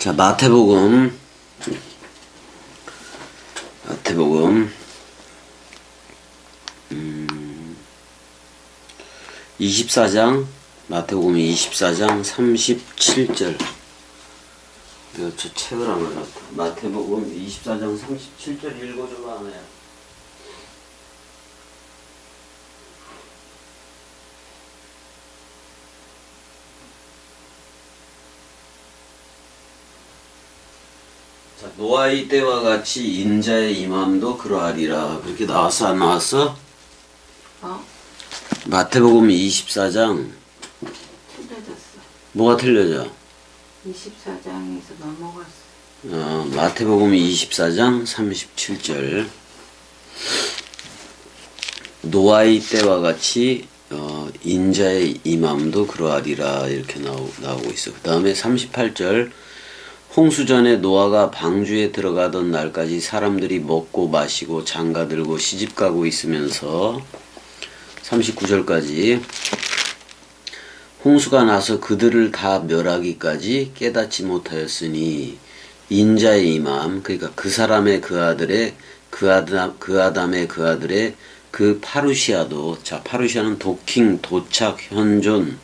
자, 마태복음 24장, 마태복음 24장 37절. 이거 저 책을 안 가져왔다. 마태복음 24장 37절 읽어줘봐, 하나야. 자, 노아의 때와 같이 인자의 임함도 그러하리라. 그렇게 나왔어, 안 나왔어? 마태복음 24장. 틀려졌어. 뭐가 틀려져? 24장에서 넘어갔어. 마태복음 24장 37절. 노아의 때와 같이 인자의 임함도 그러하리라. 이렇게 나오고 있어. 그 다음에 38절. 홍수전에 노아가 방주에 들어가던 날까지 사람들이 먹고 마시고 장가들고 시집가고 있으면서 39절까지 홍수가 나서 그들을 다 멸하기까지 깨닫지 못하였으니 인자의 임함, 그러니까 그 사람의 그 아들의 그 아담의 그 아들의 그 파루시아도, 자, 파루시아는 도킹, 도착, 현존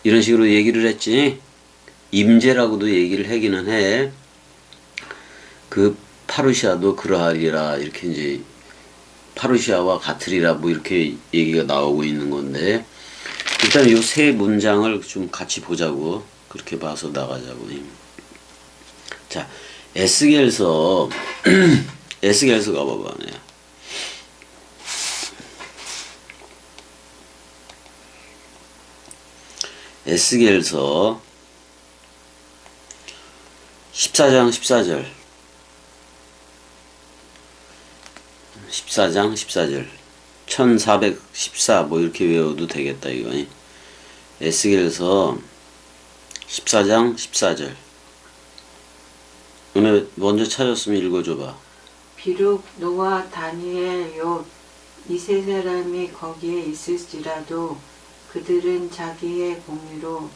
이런 식으로 얘기를 했지. 임재라고도 얘기를 하기는 해. 그 파루시아도 그러하리라. 이렇게 이제 파루시아와 같으리라 뭐 이렇게 얘기가 나오고 있는 건데, 일단 이 세 문장을 좀 같이 보자고. 그렇게 봐서 나가자고. 자, 에스겔서 에스겔서 가봐봐. 네. 에스겔서 14장 14절. 14장 14절. 1414 뭐 이렇게 외워도 되겠다 이거. 에스겔서 14장 14절. 은혜 먼저 찾았으면 읽어줘봐. 비록 노아, 다니엘, 욥 이 세 사람이 거기에 있을지라도 그들은 자기의 공의로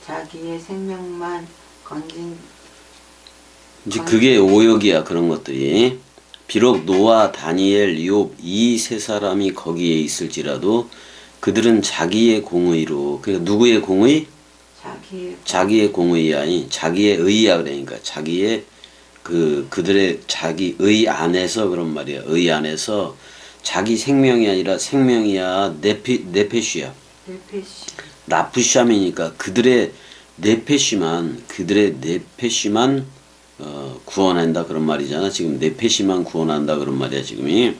자기의 생명만 건진. 이제 그게 오역이야. 그런 것들이. 비록 노아, 다니엘, 욥 이 세 사람이 거기에 있을지라도 그들은 자기의 공의로, 그러니까 누구의 공의? 자기의 공의야. 아니 자기의 의야. 그러니까 자기의 그들의 자기 의 안에서 그런 말이야. 의 안에서 자기 생명이 아니라 생명이야. 네페시야. 나프샴이니까 그들의 네페시만 구원한다 그런 말이잖아. 지금 네페시만 구원한다 그런 말이야. 지금이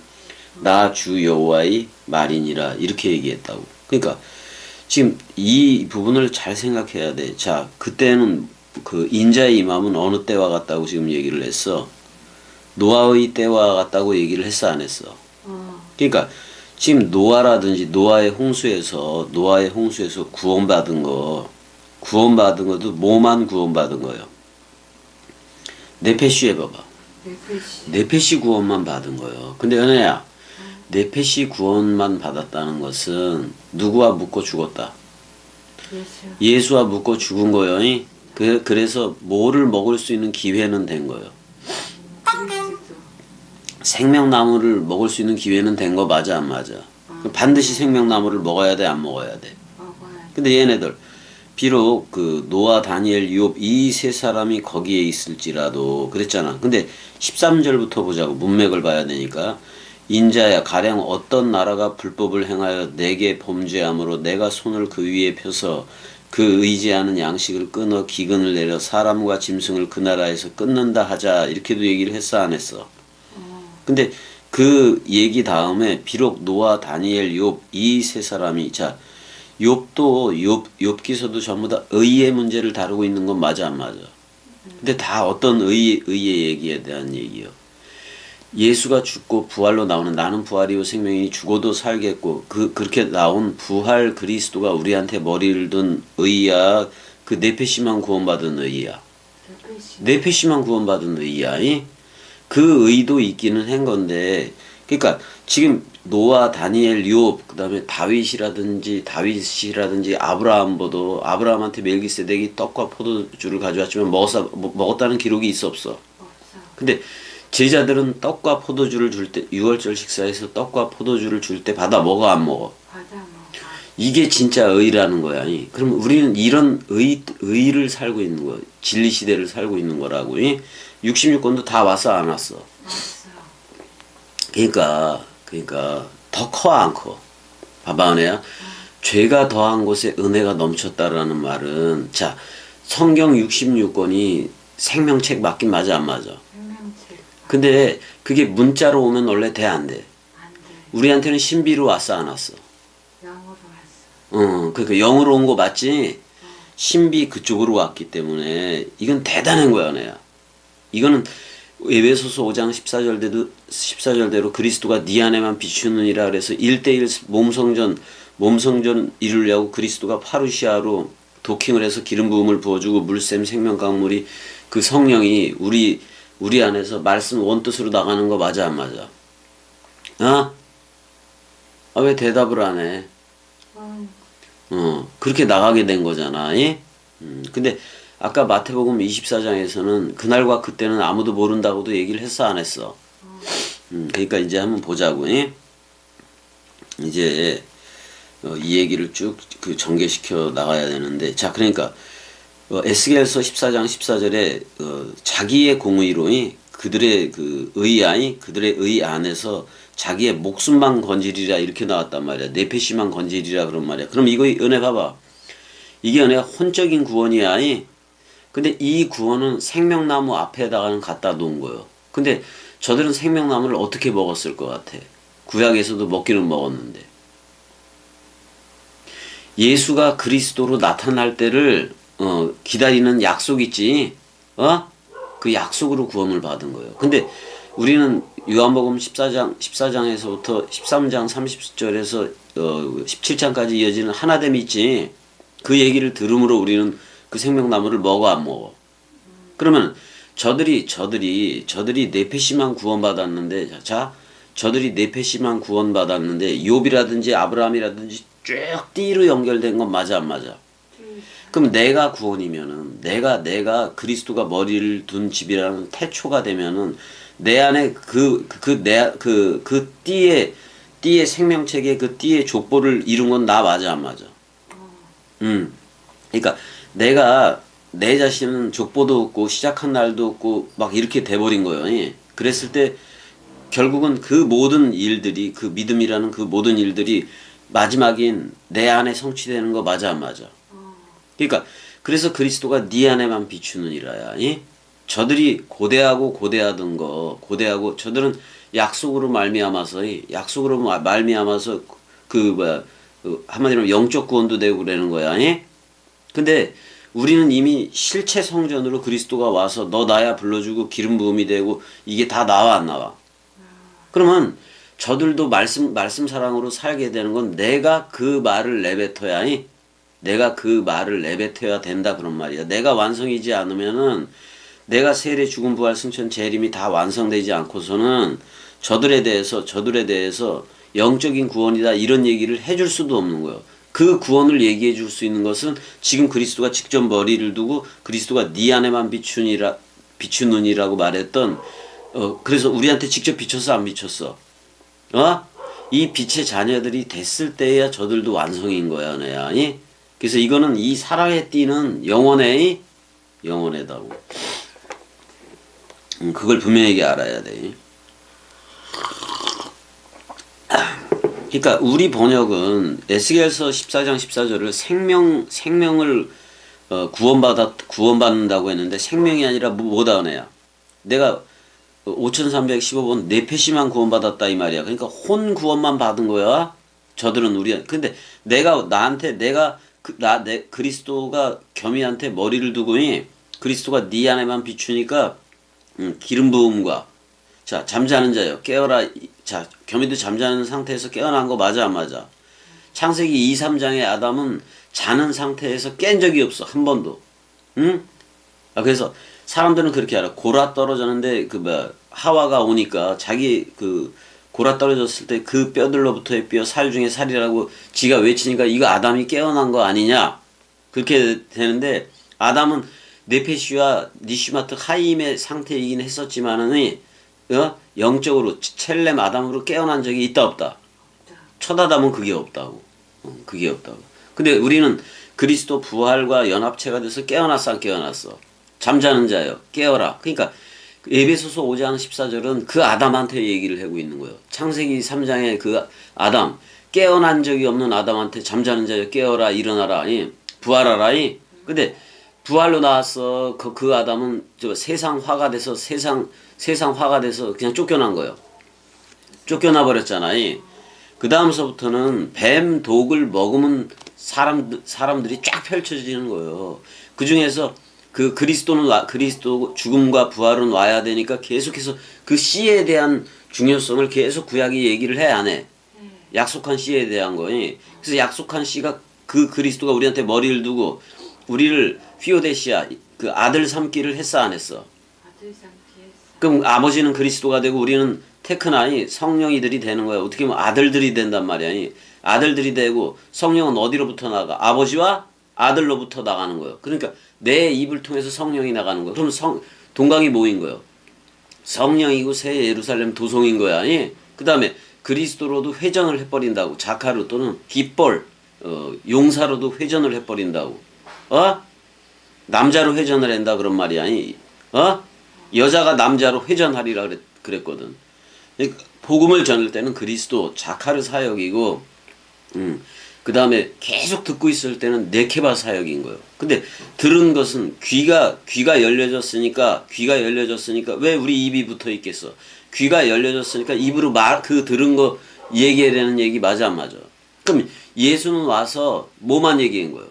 나 주 여호와의 말이니라 이렇게 얘기했다고. 그러니까 지금 이 부분을 잘 생각해야 돼. 자, 그때는 그 인자의 임함은 어느 때와 같다고 지금 얘기를 했어? 노아의 때와 같다고 얘기를 했어, 안 했어? 그러니까 지금 노아라든지 노아의 홍수에서 구원받은 것도 뭐만 구원받은 거예요? 네페시 해봐봐. 네페시 구원만 받은 거예요. 근데 은혜야, 네페시 구원만 받았다는 것은 누구와 묶어 죽었다? 예수와 묶어 죽은 거예요. 그래서 뭐를 먹을 수 있는 기회는 된 거예요. 생명나무를 먹을 수 있는 기회는 된 거 맞아, 안 맞아? 반드시 생명나무를 먹어야 돼, 안 먹어야 돼? 근데 얘네들 비록 그 노아, 다니엘, 욥 이 세 사람이 거기에 있을지라도 그랬잖아. 근데 13절부터 보자고. 문맥을 봐야 되니까. 인자야, 가령 어떤 나라가 불법을 행하여 내게 범죄함으로 내가 손을 그 위에 펴서 그 의지하는 양식을 끊어 기근을 내려 사람과 짐승을 그 나라에서 끊는다 하자. 이렇게도 얘기를 했어, 안 했어? 근데 그 얘기 다음에 비록 노아, 다니엘, 욥 이 세 사람이, 자, 욥기서도 전부 다 의의 문제를 다루고 있는 건 맞아, 안 맞아? 근데 다 어떤 의의 얘기에 대한 얘기요. 예수가 죽고 부활로 나오는 나는 부활이요 생명이니 죽어도 살겠고 그렇게 나온 부활 그리스도가 우리한테 머리를 든 의야. 그 네페시만 구원받은 의야. 네페시만 구원받은 의야. 그 의도 있기는 한 건데, 그러니까 지금 노아, 다니엘, 욥, 그다음에 다윗이라든지 아브라함한테 멜기세덱이 떡과 포도주를 가져왔지만 먹었다는 기록이 있어 없어? 없어. 근데 제자들은 떡과 포도주를 줄 때, 유월절 식사에서 떡과 포도주를 줄 때 받아 먹어 안 먹어? 받아 먹어. 이게 진짜 의라는 거야. 그럼 우리는 이런 의를 살고 있는 거야. 진리 시대를 살고 있는 거라고. 66권도 다 왔어 안 왔어? 왔어. 그러니까 더 커 안 커? 봐봐 은혜야. 죄가 더한 곳에 은혜가 넘쳤다라는 말은, 자, 성경 66권이 생명책 맞긴 맞아 안 맞아? 생명책. 근데 그게 문자로 오면 원래 돼 안 돼? 안 돼. 우리한테는 신비로 왔어 안 왔어? 영어로 왔어. 그러니까 영으로 온 거 맞지? 신비 그쪽으로 왔기 때문에 이건 대단한 거야, 은혜야. 이거는 에베소서 5장 14절대로 그리스도가 네 안에만 비추느니라 그래서 1:1 몸성전 이루려고 그리스도가 파루시아로 도킹을 해서 기름 부음을 부어주고 물샘 생명 강물이 그 성령이 우리 안에서 말씀 원뜻으로 나가는 거 맞아 안 맞아? 왜 대답을 안 해? 그렇게 나가게 된 거잖아. 근데 아까 마태복음 24장에서는 그날과 그때는 아무도 모른다고도 얘기를 했어 안 했어? 그러니까 이제 한번 보자고. 이제 이 얘기를 쭉 전개시켜 나가야 되는데, 자, 그러니까 에스겔서 14장 14절에 자기의 공의로 그들의 그들의 의 안에서 자기의 목숨만 건지리라 이렇게 나왔단 말이야. 네페시만 건지리라 그런 말이야. 그럼 이거 은혜 봐봐. 이게 은혜가 혼적인 구원이야. 근데 이 구원은 생명나무 앞에다가는 갖다 놓은 거예요. 근데 저들은 생명나무를 어떻게 먹었을 것 같아? 구약에서도 먹기는 먹었는데. 예수가 그리스도로 나타날 때를 기다리는 약속 있지. 그 약속으로 구원을 받은 거예요. 근데 우리는 요한복음 14장에서부터 13장 30절에서 17장까지 이어지는 하나됨 있지. 그 얘기를 들음으로 우리는 그 생명나무를 먹어 안 먹어? 그러면 저들이 네페시만 구원받았는데, 저들이 네페시만 구원받았는데 욥이라든지 아브라함이라든지 쭉 띠로 연결된 건 맞아 안 맞아? 그럼 내가 구원이면은 내가 그리스도가 머리를 둔 집이라는 태초가 되면은 내 안에 그 띠의 생명책의 그 띠의 족보를 이룬 건 나 맞아 안 맞아? 그러니까 내가 내 자신은 족보도 없고 시작한 날도 없고 막 이렇게 돼버린 거예요. 그랬을 때 결국은 그 모든 일들이, 그 믿음이라는 그 모든 일들이 마지막인 내 안에 성취되는 거 맞아 안 맞아? 그러니까 그래서 그리스도가 네 안에만 비추느니라야. 저들이 고대하던 거 저들은 약속으로 말미암아서 한마디로 영적 구원도 되고 그러는 거야. 근데 우리는 이미 실체 성전으로 그리스도가 와서 너 나야 불러주고 기름 부음이 되고 이게 다 나와 안 나와? 그러면 저들도 말씀 사랑으로 살게 되는 건 내가 그 말을 내뱉어야 된다 그런 말이야. 내가 완성이지 않으면은 내가 세례 죽음 부활 승천 재림이 다 완성되지 않고서는 저들에 대해서 영적인 구원이다 이런 얘기를 해줄 수도 없는 거예요. 그 구원을 얘기해 줄 수 있는 것은 지금 그리스도가 직접 머리를 두고 그리스도가 네 안에만 비추느니라고 말했던 그래서 우리한테 직접 비쳤어 안 비쳤어? 이 빛의 자녀들이 됐을 때야 저들도 완성인 거야, 너야. 그래서 이거는 이 사랑의 띠는 영원하다고. 그걸 분명히 알아야 돼. 그러니까 우리 번역은 에스겔서 14장 14절을 생명을 구원받는다고 했는데 생명이 아니라 뭐다 은혜야. 내가 5315번 네페시만 구원받았다 이 말이야. 그러니까 혼 구원만 받은 거야. 저들은 근데 그리스도가 겸이한테 머리를 두고 그리스도가 네 안에만 비추니까 기름 부음과 자 잠자는 자여 깨어라. 자 겸이도 잠자는 상태에서 깨어난 거 맞아 안 맞아? 창세기 2, 3장의 아담은 자는 상태에서 깬 적이 없어 한 번도. 응? 그래서 사람들은 그렇게 알아. 골아 떨어졌는데 하와가 오니까 자기 골아 떨어졌을 때 그 뼈들로부터의 뼈, 살 중에 살이라고 지가 외치니까 이거 아담이 깨어난 거 아니냐? 그렇게 되는데 아담은 네페시와 니슈마트 하임의 상태이긴 했었지만은 영적으로 첼렘 아담으로 깨어난 적이 있다 없다. 첫 아담은 그게 없다고. 그게 없다고. 근데 우리는 그리스도 부활과 연합체가 돼서 깨어났어 안 깨어났어? 잠자는 자여 깨어라. 그러니까 에베소서 5장 14절은 그 아담한테 얘기를 하고 있는 거예요. 창세기 3장의 그 아담 깨어난 적이 없는 아담한테 잠자는 자여 깨어라 일어나라 부활하라. 근데 부활로 나왔어. 그 아담은 저 세상 화가 돼서 세상 화가 돼서 그냥 쫓겨난 거예요. 쫓겨나 버렸잖아. 그 다음서부터는 뱀 독을 먹으면 사람들이 쫙 펼쳐지는 거예요. 그 중에서 그 그리스도 죽음과 부활은 와야 되니까 계속해서 그 씨에 대한 중요성을 계속 구약이 얘기를 해 안 해? 약속한 씨에 대한 거. 그래서 약속한 씨가 그 그리스도가 우리한테 머리를 두고 우리를 휘오데시아 그 아들 삼기를 했어 안 했어? 아들 삼기 했어. 그럼 아버지는 그리스도가 되고 우리는 테크나이 성령이들이 되는 거야. 어떻게 보면 아들들이 된단 말이야. 아들들이 되고 성령은 어디로부터 나가? 아버지와 아들로부터 나가는 거예요. 그러니까 내 입을 통해서 성령이 나가는 거예요. 그럼 동강이 뭐인 거예요? 성령이고 새 예루살렘 도성인 거야. 그 다음에 그리스도로도 회전을 해버린다고. 자카루 또는 깃벌 용사로도 회전을 해버린다고. 남자로 회전을 한다 그런 말이야. 여자가 남자로 회전하리라 그랬거든. 복음을 전할 때는 그리스도 자카르 사역이고, 그 다음에 계속 듣고 있을 때는 네케바 사역인 거예요. 근데 들은 것은 귀가 열려졌으니까 왜 우리 입이 붙어 있겠어? 귀가 열려졌으니까 입으로 그 들은 거 얘기해야 되는 얘기 맞아 안 맞아? 그럼 예수는 와서 뭐만 얘기한 거예요?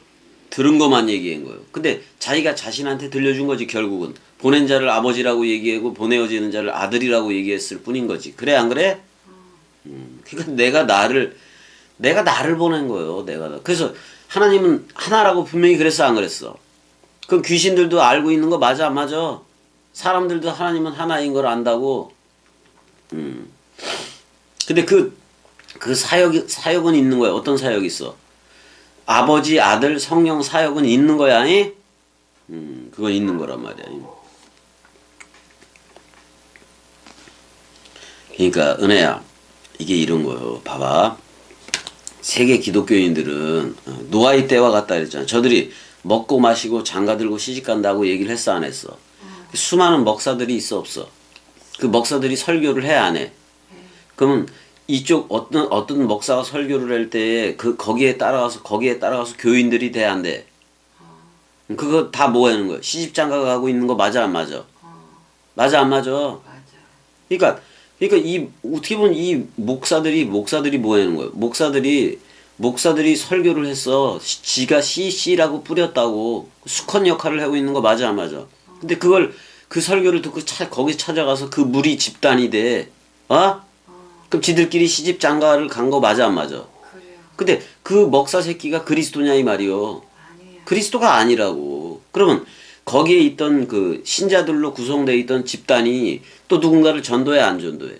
들은 것만 얘기한 거예요. 근데 자기가 자신한테 들려준 거지 결국은. 보낸 자를 아버지라고 얘기하고 보내어지는 자를 아들이라고 얘기했을 뿐인 거지. 그래 안 그래? 그러니까 내가 나를 보낸 거예요. 그래서 하나님은 하나라고 분명히 그랬어 안 그랬어? 그럼 귀신들도 알고 있는 거 맞아 안 맞아? 사람들도 하나님은 하나인 걸 안다고. 근데 그 사역은 있는 거야. 어떤 사역이 있어? 아버지, 아들, 성령 사역은 있는 거야. 그건 있는 거란 말이야. 그러니까 은혜야, 이게 이런 거예요. 봐봐. 세계 기독교인들은 노아의 때와 같다 그랬잖아. 저들이 먹고 마시고 장가들고 시집간다고 얘기를 했어 안 했어? 수많은 목사들이 있어 없어? 그 목사들이 설교를 해 안 해? 그러면 이쪽 어떤 목사가 설교를 할 때에 거기에 따라가서 교인들이 돼 안 돼? 그거 다 뭐 하는 거야? 시집장가 가고 있는 거 맞아 안 맞아? 맞아 안 맞아? 맞아. 그러니까 이 어떻게 보면 이 목사들이 뭐 하는 거야? 목사들이 설교를 했어. 지가 씨라고 뿌렸다고 수컷 역할을 하고 있는 거 맞아 안 맞아? 근데 그 설교를 듣고 거기 찾아가서 그 무리 집단이 돼. 그럼 지들끼리 시집 장가를 간 거 맞아 안 맞아? 그래요. 근데 그 목사 새끼가 그리스도냐 이 말이요. 아니에요. 그리스도가 아니라고. 그러면 거기에 있던 그 신자들로 구성되어 있던 집단이 또 누군가를 전도해 안 전도해?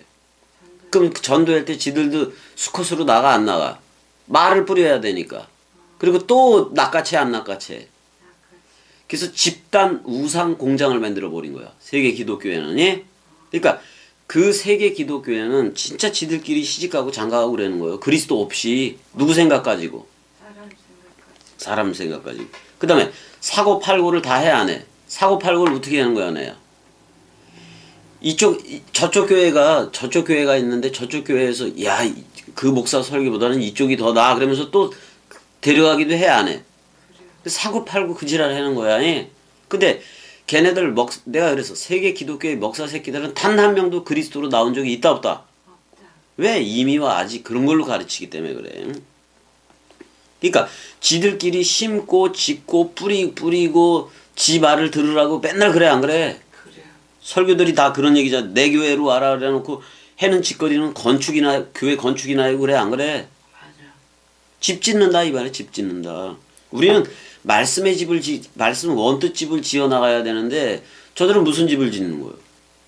그럼 전도할 때 지들도 수컷으로 나가 안 나가? 말을 뿌려야 되니까. 그리고 또 낚아채 안 낚아채? 그래서 집단 우상 공장을 만들어 버린 거야. 세계 기독교회는. 예? 그러니까 그 세계 기독교회는 진짜 지들끼리 시집가고 장가가고 그러는 거예요. 그리스도 없이 누구 생각 가지고? 사람 생각 가지고. 그 다음에 사고팔고를 다 해 안 해? 사고팔고를 어떻게 하는 거야 내야? 저쪽 교회가 있는데 저쪽 교회에서 그 목사 설교보다는 이쪽이 더 나아 그러면서 또 데려가기도 해 안 해? 사고팔고 그 지랄 하는 거야. 예? 근데 걔네들 내가 그래서 세계 기독교의 목사 새끼들은 단 한 명도 그리스도로 나온 적이 있다 없다? 없다. 왜? 이미와 아직 그런 걸로 가르치기 때문에 그래. 그러니까 지들끼리 심고 짓고 뿌리고 지 말을 들으라고 맨날 그래 안 그래? 그래요. 설교들이 다 그런 얘기잖아. 내 교회로 와라 그래놓고 해는 짓거리는 교회 건축이나 하고 그래 안 그래? 맞아. 집 짓는다 이 말이야. 집 짓는다. 우리는 말씀 원뜻집을 지어 나가야 되는데 저들은 무슨 집을 짓는 거예요?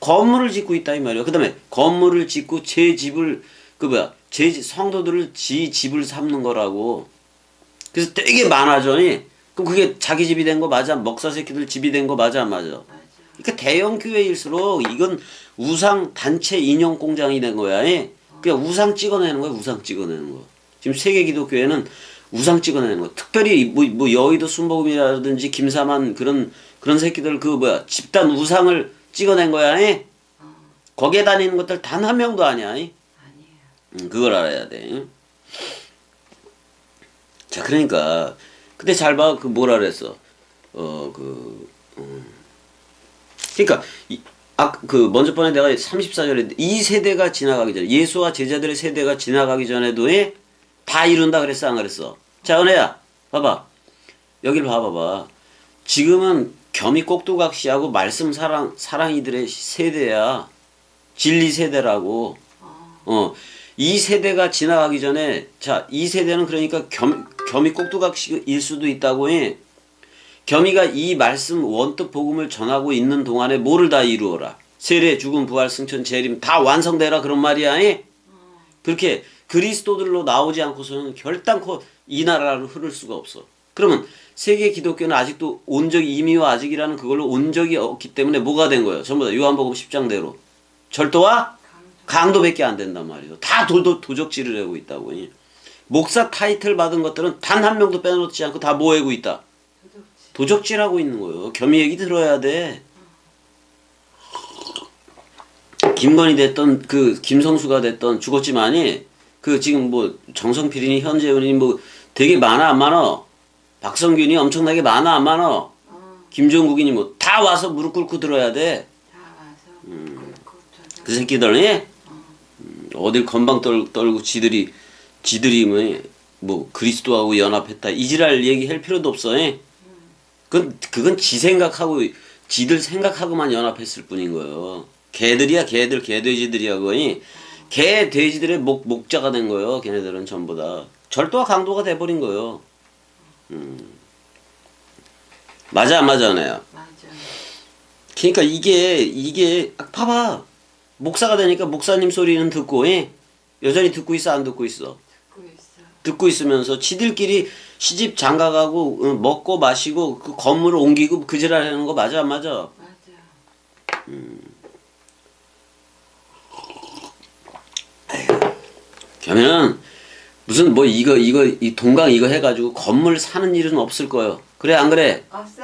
건물을 짓고 있다 이 말이야. 그다음에 건물을 짓고 제 집을 성도들을 지 집을 삼는 거라고. 그래서 되게 많아져. 그럼 그게 자기 집이 된 거 맞아? 목사 새끼들 집이 된 거 맞아 안 맞아? 맞아. 그러니까 대형 교회일수록 이건 우상 단체 인형 공장이 된 거야. 그냥 우상 찍어내는 거야. 우상 찍어내는 거. 지금 세계 기독교회는 우상 찍어내는 거. 특별히 뭐 여의도 순복음이라든지 김사만 그런 새끼들 집단 우상을 찍어낸 거야. 거기에 다니는 것들 단 한 명도 아니야. 아니에요. 그걸 알아야 돼. 자, 그러니까 근데 잘 봐. 그 뭐라 그랬어? 그러니까 먼저 번에 내가 34절에 이 세대가 지나가기 전에 예수와 제자들의 세대가 지나가기 전에도 다 이룬다 그랬어 안 그랬어? 자, 은혜야 봐봐. 여기를 봐봐봐. 지금은 겸이 꼭두각시하고 말씀 사랑이들의 세대야. 진리 세대라고. 이 세대가 지나가기 전에 자, 이 세대는 그러니까 겸이 꼭두각시일 수도 있다고 해. 겸이가 이 말씀 원뜻 복음을 전하고 있는 동안에 뭐를 다 이루어라. 세례, 죽음, 부활, 승천, 재림 다 완성되라 그런 말이야. 그렇게 그리스도들로 나오지 않고서는 결단코 이 나라를 흐를 수가 없어. 그러면 세계 기독교는 아직도 온적이 이미와 아직이라는 그걸로 온 적이 없기 때문에 뭐가 된 거예요? 전부 다 요한복음 10장대로 절도와 강도밖에 안 된단 말이에요. 다 도적질을 하고 있다고. 목사 타이틀 받은 것들은 단 한 명도 빼놓지 않고 다 뭐 하고 있다? 도적질하고 있는 거예요. 겸이 얘기 들어야 돼. 김건희 됐던 김성수가 됐던 죽었지만이 지금 뭐 정성필이니 현재훈이 뭐 되게 많아 안 많아? 박성균이 엄청나게 많아 안 많아? 김종국이니 뭐 다 와서 무릎 꿇고 들어야 돼. 다 와서 그 새끼들이 어딜 건방 떨고 지들이 뭐 그리스도하고 연합했다 이지랄 얘기할 필요도 없어. 그건 지 생각하고 지들 생각하고만 연합했을 뿐인 거예요. 개들이야 개들 개돼지들이야 거의 개 돼지들의 목자가 된 거예요. 걔네들은 전부 다 절도와 강도가 돼버린 거예요. 맞아 안 맞아 내야. 맞아. 그러니까 이게 봐봐. 목사가 되니까 목사님 소리는 듣고 여전히 듣고 있어 안 듣고 있어? 듣고 있어. 듣고 있으면서 지들끼리 시집 장가가고 먹고 마시고 그 건물을 옮기고 그 지랄 하는 거 맞아 안 맞아? 맞아. 그러면 무슨 뭐 이 동강 이거 해가지고 건물 사는 일은 없을 거예요. 그래 안 그래? 없어.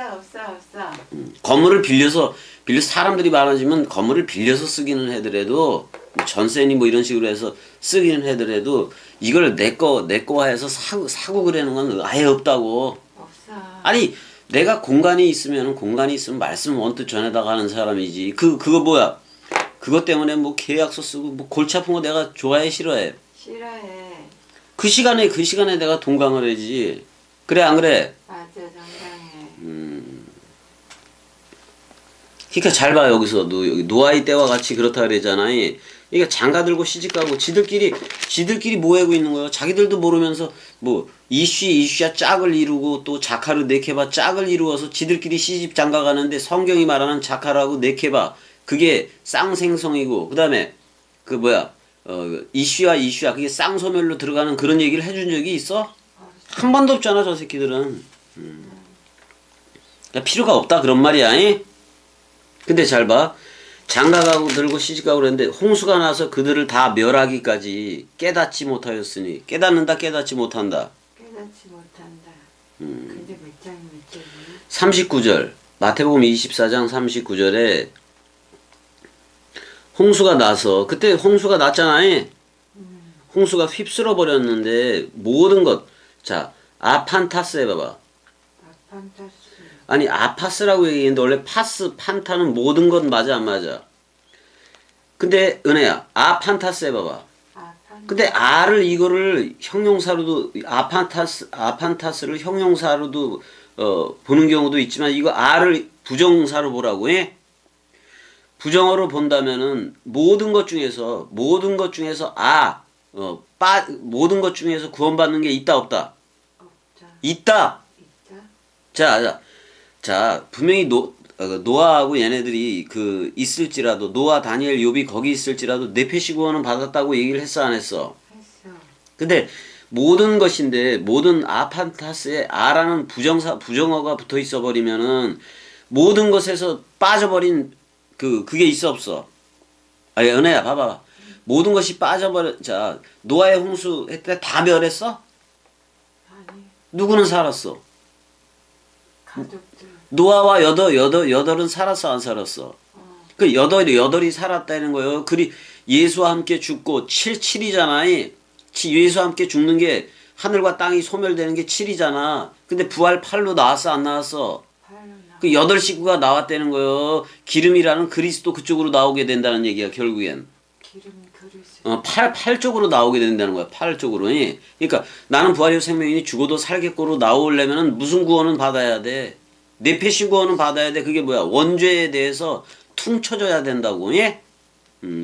건물을 빌려서 사람들이 많아지면 건물을 빌려서 쓰기는 하더라도 전세니 뭐 이런 식으로 해서 쓰기는 하더라도 이걸 내거 해서 사고 그러는 건 아예 없다고. 없어. 아니 내가 공간이 있으면 말씀 원뜻 전해다가 하는 사람이지. 그거 뭐야? 그것 때문에 뭐 계약서 쓰고 뭐 골치 아픈 거 내가 좋아해 싫어해? 싫어해. 그 시간에 내가 동강을 해지. 그래 안 그래? 맞아 정당해. 그러니까 잘 봐 여기서 여기 노아의 때와 같이 그렇다 그러잖아. 그러니까 장가 들고 시집 가고 지들끼리 뭐 하고 있는 거예요? 자기들도 모르면서 뭐 이슈야 짝을 이루고 또 자카르 네케바 짝을 이루어서 지들끼리 시집 장가 가는데 성경이 말하는 자카라고 네케바 그게 쌍생성이고 그다음에 이슈야 그게 쌍소멸로 들어가는 그런 얘기를 해준 적이 있어? 한 번도 없잖아 저 새끼들은. 그러니까 필요가 없다 그런 말이야. 근데 잘 봐. 장가가고 들고 시집가고 그랬는데 홍수가 나서 그들을 다 멸하기까지 깨닫지 못하였으니 깨닫는다 깨닫지 못한다. 깨닫지 못한다. 근데 몇 장이 몇 장이야? 39절 마태복음 24장 39절에 홍수가 나서 그때 홍수가 났잖아. 홍수가 휩쓸어 버렸는데 모든 것 자 아판타스 해봐봐. 아판타스. 아니 아파스라고 얘기했는데 원래 판타는 모든 것 맞아 안 맞아? 근데 은혜야 아판타스 해봐봐. 근데 아를 이거를 형용사로도 아판타스를 형용사로도 보는 경우도 있지만 이거 아를 부정사로 보라고 해. 부정어로 본다면은 모든 것 중에서 모든 것 중에서 구원받는 게 있다 없다? 없다. 있다. 있다. 자 분명히 노아하고 얘네들이 그 있을지라도 노아, 다니엘, 욥이 거기 있을지라도 네페시 구원은 받았다고 얘기를 했어 안 했어? 했어. 근데 모든 것인데 모든 아판타스에 아라는 부정어가 붙어 있어 버리면은 모든 것에서 빠져버린 그게 있어 없어? 아니 은혜야 봐봐. 모든 것이 빠져버려. 자 노아의 홍수 했을 때 다 멸했어? 아니, 누구는 살았어? 가족들. 노아와 여덟은 살았어 안 살았어? 그 여덟이 살았다는 거예요. 예수와 함께 죽고 7이잖아. 예수와 함께 죽는 게 하늘과 땅이 소멸되는 게 7이잖아. 근데 부활 8로 나왔어 안 나왔어? 팔로 나. 그 여덟 식구가 나왔다는 거예요. 기름이라는 그리스도 그쪽으로 나오게 된다는 얘기야 결국엔. 기름 그릇을. 8 쪽으로 나오게 된다는 거야. 8 쪽으로. 그러니까 나는 부활이요 생명이니 죽어도 살겠고로 나오려면은 무슨 구원은 받아야 돼? 네페시 구원은 받아야 돼. 그게 뭐야? 원죄에 대해서 퉁쳐져야 된다고. 예?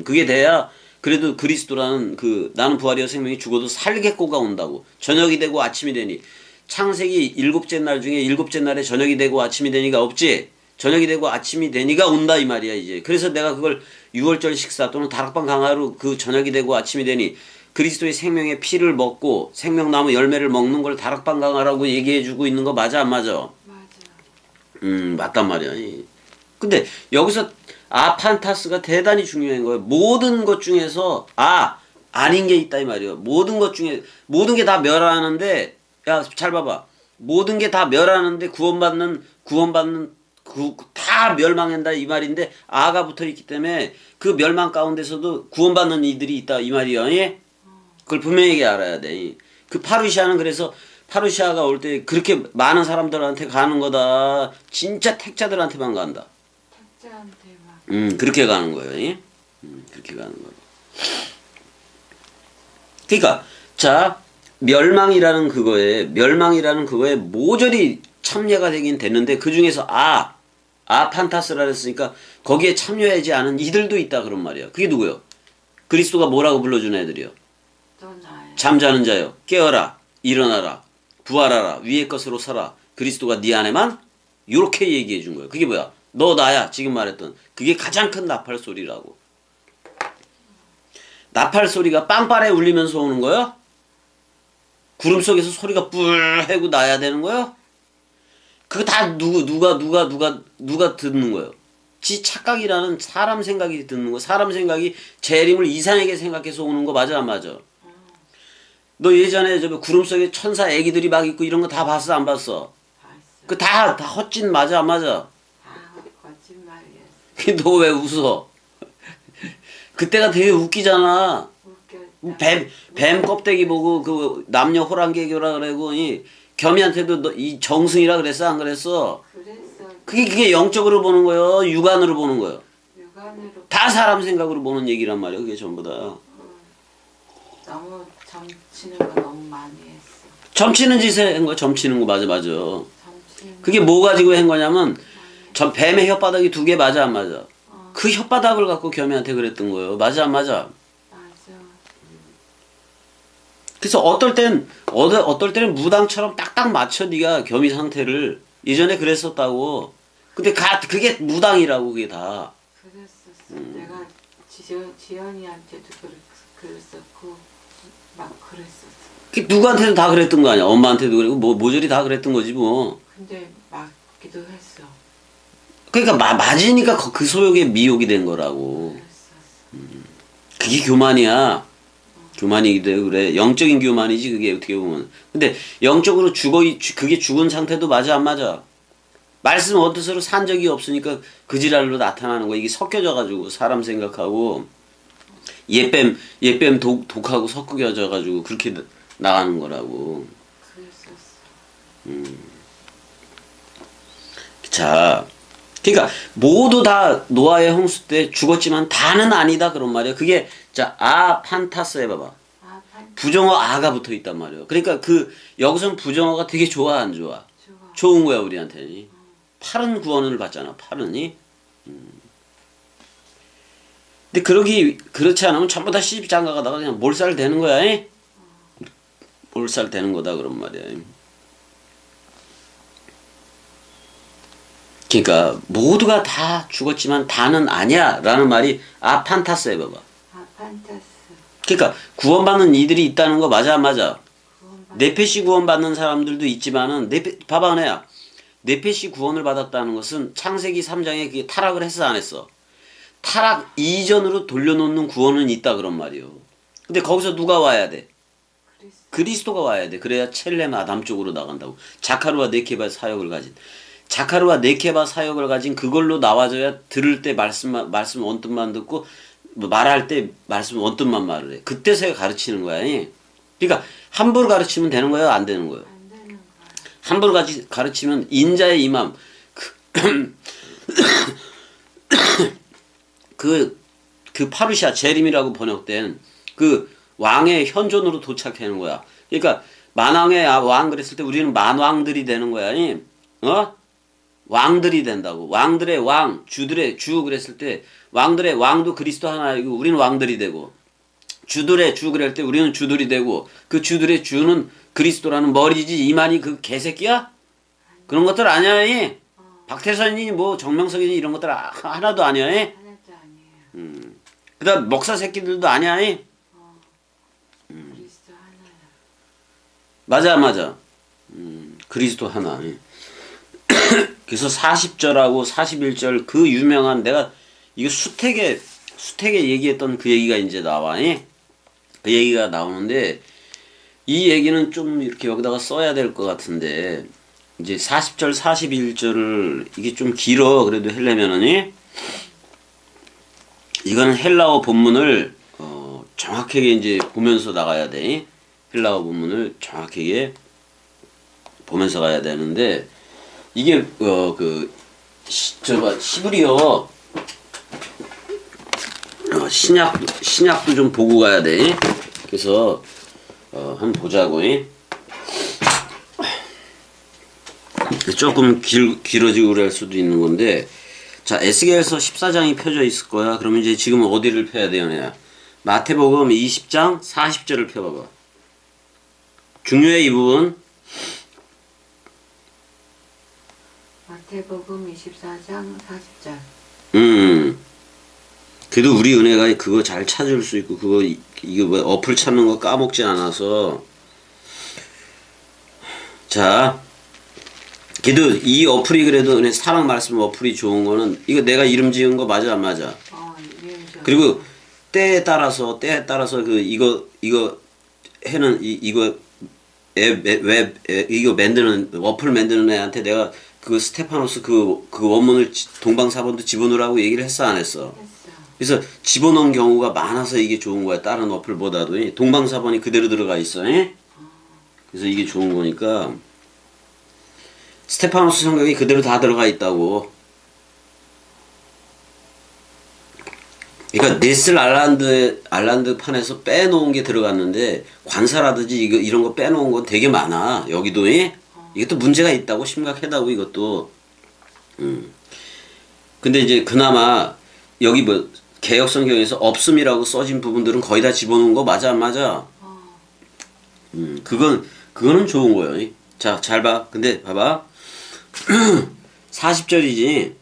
그게 돼야 그래도 그리스도라는 나는 부활이요 생명이 죽어도 살겠고가 온다고. 저녁이 되고 아침이 되니. 창세기 7째 날 중에 7째 날에 저녁이 되고 아침이 되니가 없지. 저녁이 되고 아침이 되니가 온다 이 말이야 이제. 그래서 내가 그걸 6월절 식사 또는 다락방 강화로 그 저녁이 되고 아침이 되니 그리스도의 생명의 피를 먹고 생명나무 열매를 먹는 걸 다락방 강화라고 얘기해주고 있는 거 맞아 안 맞아? 맞아. 맞단 말이야. 근데 여기서 아판타스가 대단히 중요한 거예요. 모든 것 중에서 아닌 게 있다 이 말이에요. 모든 것 중에 모든 게 다 멸하는데 야 잘 봐봐. 모든 게 다 멸하는데 구원받는 다 멸망한다 이 말인데 아가 붙어 있기 때문에 그 멸망 가운데서도 구원받는 이들이 있다 이 말이야. 예? 그걸 분명히 알아야 돼. 그 파루시아는 그래서 파루시아가 올 때 그렇게 많은 사람들한테 가는 거다. 진짜 택자들한테만 간다. 택자한테만. 그렇게 가는 거예요. 예? 그렇게 가는 거예요. 그러니까 자 멸망이라는 그거에 모조리 참여가 되긴 됐는데 그 중에서 판타스라 그랬으니까 거기에 참여하지 않은 이들도 있다 그런 말이야. 그게 누구요? 그리스도가 뭐라고 불러주는 애들이요? 또 나야. 잠자는 자요 깨어라 일어나라 부활하라 위의 것으로 살아 그리스도가 네 안에만 요렇게 얘기해 준 거예요. 그게 뭐야? 너 나야 지금 말했던 그게 가장 큰 나팔 소리라고. 나팔 소리가 빵빠레 울리면서 오는 거요? 구름 속에서 소리가 뿔 하고 나야 되는 거요? 그거 다 누가 듣는 거예요? 지 착각이라는 사람 생각이 듣는 거. 사람 생각이 재림을 이상하게 생각해서 오는 거 맞아 안 맞아? 너 예전에 저 구름 속에 천사 애기들이 막 있고 이런 거 다 봤어 안 봤어? 봤어. 그 다 헛짓 맞아 안 맞아? 거짓말이었어. 너 왜 웃어? 그때가 되게 웃기잖아. 웃겼다. 뱀 껍데기 보고 그 남녀 호랑개교라 그러고 겸이한테도 이 정승이라 그랬어 안 그랬어? 그랬어. 그게 영적으로 보는 거예요. 육안으로 보는 거예요. 육안으로. 다 사람 생각으로 보는 얘기란 말이에요. 그게 전부 다. 너무 점치는 거 너무 많이 했어. 점치는 짓을 한 거야. 점치는 거 맞아. 점치는 그게 뭐 가지고 한 거냐면 뱀의 혓바닥이 2개 맞아 안 맞아? 그 혓바닥을 갖고 겸이한테 그랬던 거예요. 맞아 안 맞아? 맞아. 그래서 어떨 때는 무당처럼 딱딱 맞춰 네가 겸이 상태를 예전에 그랬었다고. 근데 그게 무당이라고 그게 다. 그랬었어. 내가 지연이한테도 그랬었고 막 그랬었어. 그 누구한테도 다 그랬던 거 아니야. 엄마한테도 그랬고 모조리 다 그랬던 거지 뭐. 근데 맞기도 했어. 그러니까 맞으니까 그 소욕에 미혹이 된 거라고. 그랬었어. 그게 교만이야. 교만이기도 해. 그래. 영적인 교만이지 그게 어떻게 보면. 근데 영적으로 그게 죽은 상태도 맞아 안 맞아? 말씀 어뜻으로 산 적이 없으니까 그 지랄로 나타나는 거야. 이게 섞여져 가지고 사람 생각하고 옛뱀 독하고 섞여져 가지고 그렇게 나가는 거라고. 그랬었어. 자, 그러니까 모두 다 노아의 홍수 때 죽었지만 다는 아니다 그런 말이야. 그게 자 판타스 해봐봐. 부정어 아가 붙어 있단 말이야. 그러니까 여기서는 부정어가 되게 좋아 안 좋아? 좋아. 좋은 거야 우리한테는. 팔은 구원을 받잖아. 팔은이. 근데 그렇지 않으면 전부 다 시집 장가 가다가 그냥 몰살 되는 거야. 몰살 되는 거다 그런 말이야. 그러니까 모두가 다 죽었지만 다는 아니야 라는 말이 아판타스 해봐봐. 아판타스. 그러니까 구원받는 이들이 있다는 거 맞아 안 맞아? 구원받. 네페시 구원받는 사람들도 있지만은 봐봐 은혜야. 네페시 구원을 받았다는 것은 창세기 3장에 그게 타락을 했어 안 했어? 타락 이전으로 돌려놓는 구원은 있다 그런 말이요. 근데 거기서 누가 와야 돼? 그리스도가 와야 돼. 그래야 첼렘 아담 쪽으로 나간다고. 자카르와 네케바 사역을 가진. 자카르와 네케바 사역을 가진 그걸로 나와줘야 들을 때 말씀 원뜻만 듣고 말할 때 말씀 원뜻만 말을 해. 그때서야 가르치는 거야. 그러니까 함부로 가르치면 되는 거예요? 안 되는 거예요? 안 되는 거야. 함부로 가르치면 인자의 임함 그 파루시아 제림이라고 번역된 그 왕의 현존으로 도착하는 거야. 그러니까 만왕의 왕 그랬을 때 우리는 만왕들이 되는 거야. 왕들이 된다고. 왕들의 왕, 주들의 주 그랬을 때 왕들의 왕도 그리스도 하나이고 우리는 왕들이 되고 주들의 주 그럴 때 우리는 주들이 되고 그 주들의 주는 그리스도라는 머리지 이만희 그 개새끼야? 그런 것들 아니야. 박태선이니 뭐 정명석이니 이런 것들 하나도 아니야. 하나도 아니에요. 그다음 목사 새끼들도 아니야. 그리스도 하나야. 맞아 맞아. 그리스도 하나. 그래서 40절하고 41절 그 유명한 내가 이거 수택에 얘기했던 그 얘기가 이제 나와. 그 얘기가 나오는데 이 얘기는 좀 이렇게 여기다가 써야 될 것 같은데 이제 40절 41절을 이게 좀 길어. 그래도 하려면은 이거는 헬라어 본문을 정확하게 이제 보면서 나가야 돼. 헬라어 본문을 정확하게 보면서 가야 되는데 이게 히브리어 신약도 좀 보고 가야 돼. 그래서 한번 보자고. 조금 길어지고 그럴 수도 있는 건데 자 에스겔서 14장이 펴져 있을 거야. 그러면 이제 지금 어디를 펴야 돼요? 내가 마태복음 20장 40절을 펴봐봐. 중요해 이 부분. 마태복음 24장 40절. 그래도 우리 은혜가 그거 잘 찾을 수 있고 그거 이거 뭐 어플 찾는 거 까먹지 않아서 자 그래도 이 어플이 그래도 은혜 사랑 말씀 어플이 좋은 거는 이거 내가 이름 지은 거 맞아 안 맞아? 그리고 때에 따라서 그 이거 해는 이거 웹 이거 만드는 어플 만드는 애한테 내가 그 스테파노스 그 원문을 동방사본도 집어넣으라고 얘기를 했어 안 했어? 그래서 집어넣은 경우가 많아서 이게 좋은 거야. 다른 어플보다도 동방사본이 그대로 들어가 있어. 그래서 이게 좋은 거니까 스테파노스 성경이 그대로 다 들어가 있다고. 그러니까 네슬 알란드 판에서 빼놓은 게 들어갔는데 관사라든지 이런 거 빼놓은 건 되게 많아. 여기도 이것도 문제가 있다고 심각하다고 이것도. 근데 이제 그나마 여기 뭐 개역 성경에서 없음이라고 써진 부분들은 거의 다 집어넣은 거 맞아 안 맞아? 그거는 좋은 거예요. 자, 잘 봐. 근데 봐봐. 40절이지.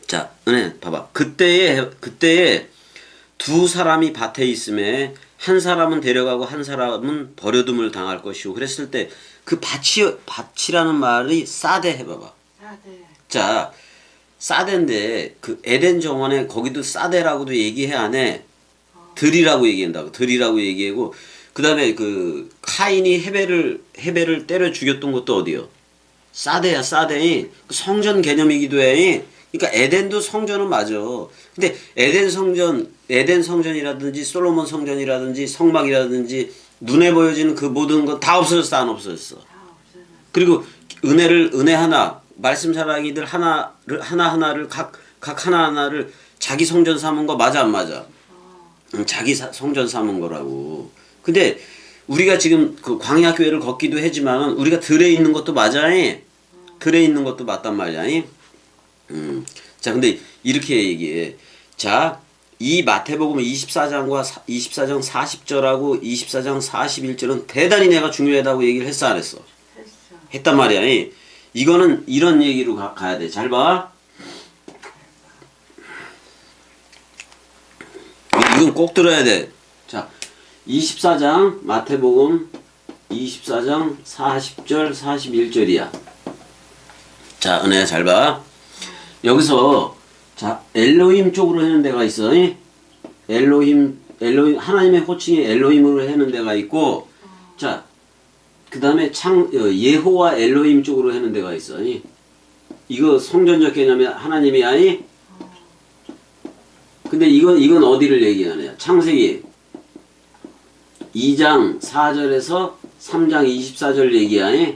자, 은혜 봐봐. 그때에 두 사람이 밭에 있음에 한 사람은 데려가고 한 사람은 버려둠을 당할 것이고 그랬을 때 그 밭이라는 말이 사대 해봐봐. 사대. 자, 사대인데 그 에덴 정원에 거기도 사대라고도 얘기해 안 해. 들이라고 얘기한다고. 들이라고 얘기하고 그 다음에 그 카인이 헤벨을 때려 죽였던 것도 어디요? 사대야. 사대이 성전 개념이기도 해. 그러니까 에덴도 성전은 맞아. 근데 에덴 성전이라든지 솔로몬 성전이라든지 성막이라든지 눈에 보여지는 그 모든 거 다 없어졌어 안 없어졌어? 다 없어졌어. 그리고 은혜 하나 말씀 사랑이들 하나하나를 각 하나하나를 자기 성전 삼은 거 맞아 안 맞아? 자기 성전 삼은 거라고. 근데 우리가 지금 그 광야 교회를 걷기도 하지만 우리가 들에 있는 것도 맞아. 들에 있는 것도 맞단 말이야. 자, 근데 이렇게 얘기해. 자, 이 마태복음 24장 40절하고 24장 41절은 대단히 내가 중요하다고 얘기를 했어 안 했어? 했어. 했단 말이야. 이거는 이런 얘기로 가야 돼. 잘 봐. 이건 꼭 들어야 돼. 자, 24장 마태복음 24장 40절 41절이야. 자, 은혜야 잘 봐. 여기서 자, 엘로힘 쪽으로 하는 데가 있어. 엘로힘 하나님의 호칭이 엘로힘으로 하는 데가 있고, 자, 그 다음에 예호와 엘로힘 쪽으로 하는 데가 있어. 이거 성전적 개념이 하나님이 아니? 근데 이건 어디를 얘기하냐? 창세기 2장 4절에서 3장 24절 얘기하니?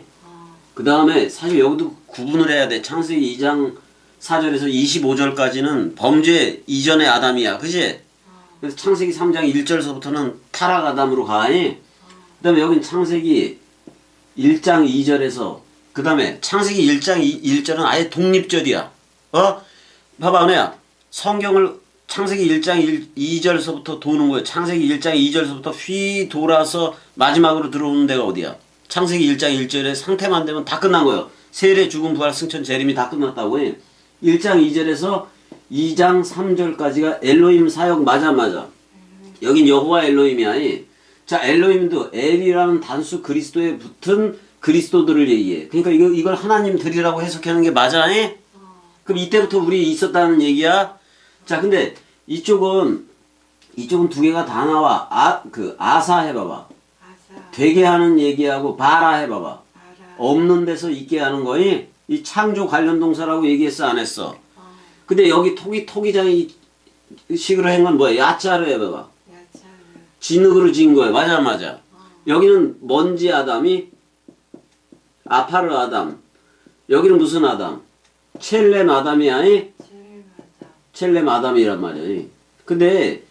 그 다음에 사실 여기도 구분을 해야 돼. 창세기 2장 4절에서 25절까지는 범죄 이전의 아담이야. 그치? 그래서 창세기 3장 1절서부터는 타락 아담으로 가니? 그 다음에 여긴 창세기 1장 2절에서 그 다음에 창세기 1장 1절은 아예 독립절이야. 봐봐 은혜야. 성경을 창세기 1장 2절서부터 도는 거예요. 창세기 1장 2절서부터 휘 돌아서 마지막으로 들어오는 데가 어디야? 창세기 1장 1절에 상태만 되면 다 끝난 거예요. 세례, 죽음, 부활, 승천, 재림이 다 끝났다고 해. 1장 2절에서 2장 3절까지가 엘로힘 사역 맞아. 여긴 여호와 엘로힘이야. 자, 엘로힘도 엘이라는 단수 그리스도에 붙은 그리스도들을 얘기해. 그러니까 이걸 하나님들이라고 해석하는 게 맞아. 그럼 이때부터 우리 있었다는 얘기야. 자, 근데 이쪽은 두 개가 다 나와. 아사 해봐봐. 아사. 되게 하는 얘기하고 바라 해봐봐. 알아. 없는 데서 있게 하는 거니? 이 창조 관련 동사라고 얘기했어, 안 했어? 근데 여기 토기장이 식으로 한 건 뭐야? 야자로 해봐봐. 야자를. 진흙으로 지은 거야. 맞아. 여기는 먼지 아담이 아파르 아담. 여기는 무슨 아담? 첼렘 아담이 아니? 첼렘 아담이란 말이야. 근데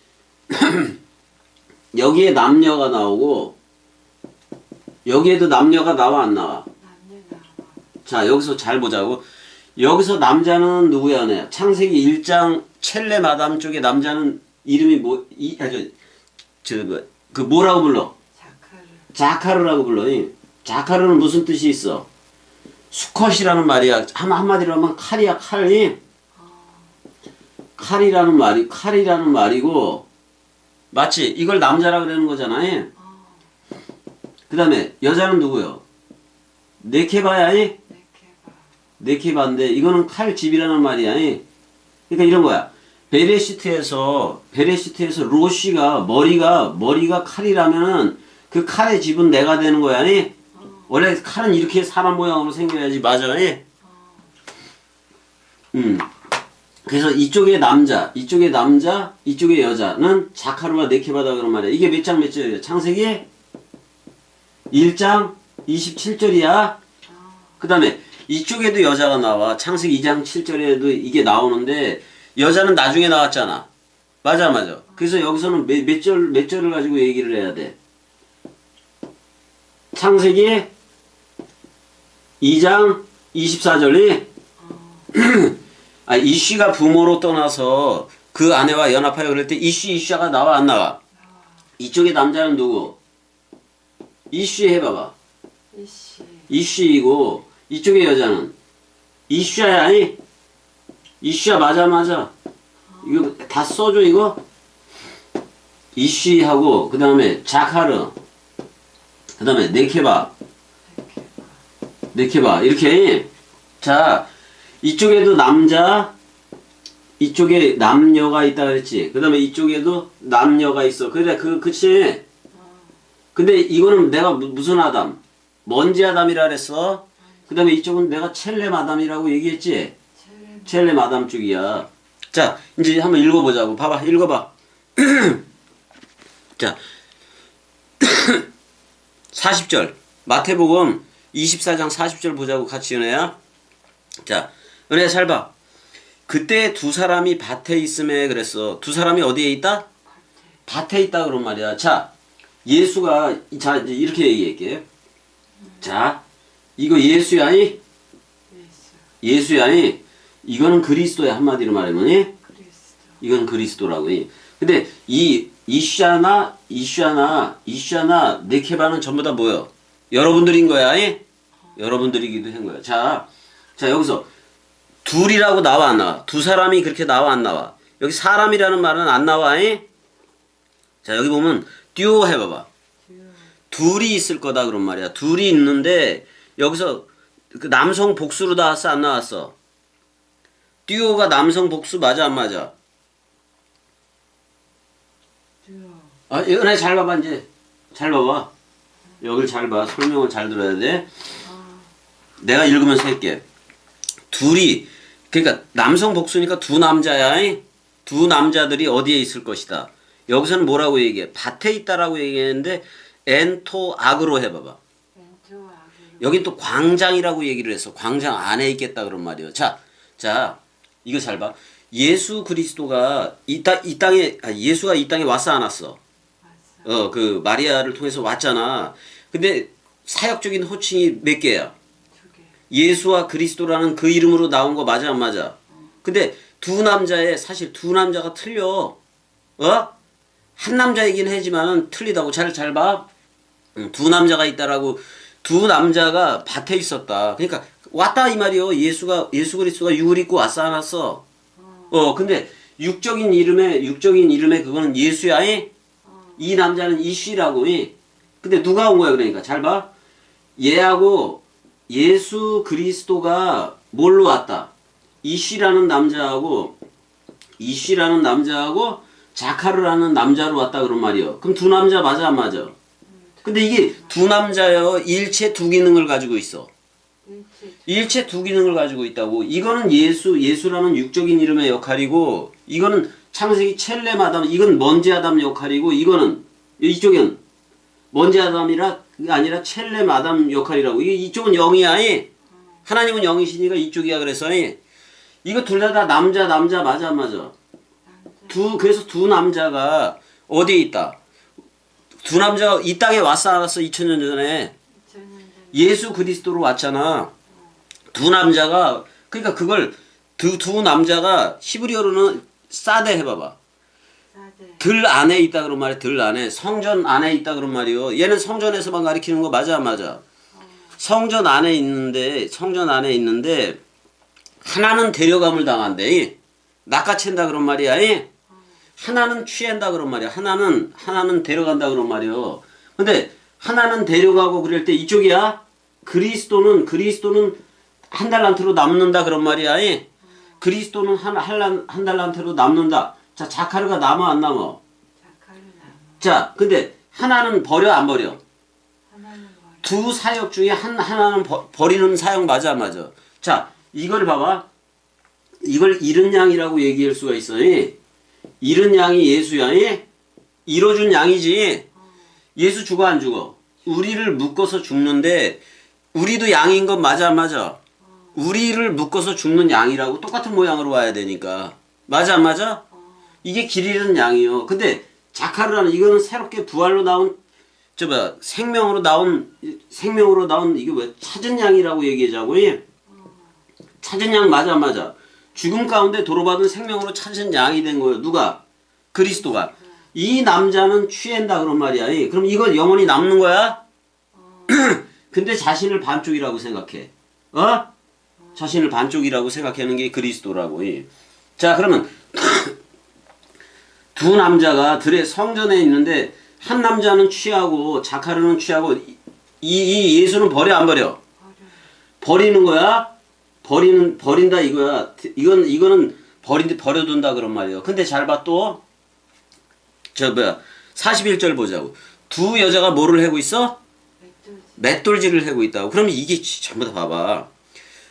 여기에 남녀가 나오고 여기에도 남녀가 나와 안 나와? 남녀 나와. 자, 여기서 잘 보자고. 여기서 남자는 누구야? 네. 창세기 1장 첼렘 아담 쪽에 남자는 이름이 뭐라고 불러? 자카르. 자카르라고 불러. 자카르는 무슨 뜻이 있어? 수컷이라는 말이야. 한마디로 하면 칼이야, 칼이. 칼이라는 말이고, 마치 이걸 남자라 그러는 거잖아요. 그 다음에 여자는 누구요? 네케바야. 네케바. 네케바인데 이거는 칼집이라는 말이야. 그러니까 이런 거야. 베레시트에서 로시가 머리가 칼이라면은 그 칼의 집은 내가 되는 거야. 원래 칼은 이렇게 사람 모양으로 생겨야지. 맞아. 그래서 이쪽에 남자, 이쪽에 여자는 자카르와 네케바다 그런 말이야. 이게 몇 장 몇 절이야? 창세기 1장 27절이야. 그 다음에 이쪽에도 여자가 나와. 창세기 2장 7절에도 이게 나오는데 여자는 나중에 나왔잖아. 맞아. 그래서 여기서는 몇 절을 가지고 얘기를 해야 돼. 창세기 2장 24절이 이쉬가 부모로 떠나서 그 아내와 연합하여 그럴 때 이쉬가 나와 안 나와? 이쪽에 남자는 누구? 이쉬 해봐봐. 이쉬이고 이쪽에 여자는 이쉬야 아니? 이쉬야 맞아. 이거 다 써줘 이거. 이쉬하고 그 다음에 자카르 그 다음에 네케바 이렇게. 자, 이쪽에도 남자, 이쪽에 남녀가 있다 그랬지. 그 다음에 이쪽에도 남녀가 있어. 그래, 그치? 근데 이거는 내가 무슨 아담? 먼지 아담이라 그랬어. 그 다음에 이쪽은 내가 첼렘 아담이라고 얘기했지? 첼렘 아담 쪽이야. 자, 이제 한번 읽어보자고. 봐봐, 읽어봐. 자, 40절. 마태복음 24장 40절 보자고 같이 은혜야. 자, 은혜 잘 봐. 그때 두 사람이 밭에 있음에 그랬어. 두 사람이 어디에 있다? 밭에 있다 그런 말이야. 자, 예수가 자 이제 이렇게 얘기할게. 자, 이거 예수야니? 예수야니? 이거는 그리스도야. 한마디로 말하면 이건 그리스도라고. 근데 이 이슈아나 네케바는 전부 다 뭐야? 여러분들인 거야. 여러분들이기도 한 거야. 자, 자, 여기서 둘이라고 나와 안 나와? 두 사람이 그렇게 나와 안 나와? 여기 사람이라는 말은 안 나와. 이? 자, 여기 보면 듀오 해봐봐. 둘이 있을 거다 그런 말이야. 둘이 있는데 여기서 그 남성 복수로 나왔어 안 나왔어? 듀오가 남성 복수 맞아 안 맞아? 아, 은혜 잘 봐봐 이제. 잘 봐봐. 여길 잘 봐. 설명을 잘 들어야 돼. 내가 읽으면서 할게. 둘이 그러니까 남성 복수니까 두 남자야. 이? 두 남자들이 어디에 있을 것이다. 여기서는 뭐라고 얘기해? 밭에 있다라고 얘기했는데 엔토 악으로 해봐봐. 여긴 또 광장이라고 얘기를 했어. 광장 안에 있겠다 그런 말이에요. 자, 이거 잘 봐. 예수 그리스도가 이 땅에 예수가 이 땅에 왔어 안 왔어? 그 마리아를 통해서 왔잖아. 근데 사역적인 호칭이 몇 개야? 예수와 그리스도라는 그 이름으로 나온 거 맞아 안 맞아? 근데 사실 두 남자가 틀려. 한 남자이긴 하지만 틀리다고 잘 봐. 두 남자가 있다라고. 두 남자가 밭에 있었다. 그러니까 왔다 이 말이요. 예수 그리스도가 육을 입고 왔어 안 왔어? 근데 육적인 이름에 그거는 예수야. 이 남자는 이쉬라고. 근데 누가 온 거야 그러니까 잘 봐. 얘하고 예수 그리스도가 뭘로 왔다? 이쉬라는 남자하고 자카르라는 남자로 왔다 그런 말이요. 그럼 두 남자 맞아 안 맞아? 근데 이게 두 남자요 일체 두 기능을 가지고 있어. 일체 두 기능을 가지고 있다고. 이거는 예수라는 육적인 이름의 역할이고, 이거는 창세기 첼렘 아담, 이건 먼지 아담 역할이고, 이쪽은 먼지 아담이라 아니라 첼렘 아담 역할이라고. 이쪽은 영이야. 하나님은 영이시니까 이쪽이야. 그래서 이거 둘 다 남자 맞아 안 맞아? 그래서 두 남자가 어디에 있다? 두 남자가 이 땅에 왔어 안 왔어? 2000년 전에 예수 그리스도로 왔잖아. 두 남자가 그러니까 그걸 두 남자가 히브리어로는 사데 해봐봐. 들 안에 있다 그런 말이야. 들 안에 성전 안에 있다 그런 말이요. 얘는 성전에서만 가리키는 거 맞아 안 맞아? 성전 안에 있는데 하나는 데려감을 당한대. 낚아챈다 그런 말이야. 하나는 취한다 그런 말이야. 하나는 데려간다 그런 말이요. 근데 하나는 데려가고 그럴 때 이쪽이야. 그리스도는 한 달란트로 남는다 그런 말이야. 그리스도는 한 달란트로 남는다. 자, 자카르가 남아 안 남아? 자, 근데 하나는 버려 안 버려? 두 사역 중에 하나는 버리는 사역 맞아 안 맞아? 자, 이걸 봐봐. 이걸 잃은 양이라고 얘기할 수가 있어. 잃은 양이 예수야. 잃어준 양이지. 예수 죽어 안 죽어? 우리를 묶어서 죽는데 우리도 양인 건 맞아 안 맞아? 우리를 묶어서 죽는 양이라고. 똑같은 모양으로 와야 되니까. 맞아 안 맞아? 이게 길 잃은 양이요. 근데 자카르라는 이거는 새롭게 부활로 나온 생명으로 나온 이게 왜 찾은 양이라고 얘기하자고. 찾은 양 맞아 안 맞아? 죽음 가운데 도로받은 생명으로 찾은 양이 된 거예요. 누가? 그리스도가. 이 남자는 취한다 그런 말이야. 그럼 이건 영원히 남는 거야? 근데 자신을 반쪽이라고 생각해. 자신을 반쪽이라고 생각하는 게 그리스도라고. 자, 그러면 두 남자가 들의 성전에 있는데 한 남자는 취하고 자카르는 취하고 이 예수는 버려 안 버려? 버리는 거야? 버린다 이거야. 이거는 버려둔다 그런 말이에요. 근데 잘 봐 또. 41절 보자고. 두 여자가 뭐를 하고 있어? 맷돌질을 하고 있다고. 그러면 이게 전부 다 봐봐.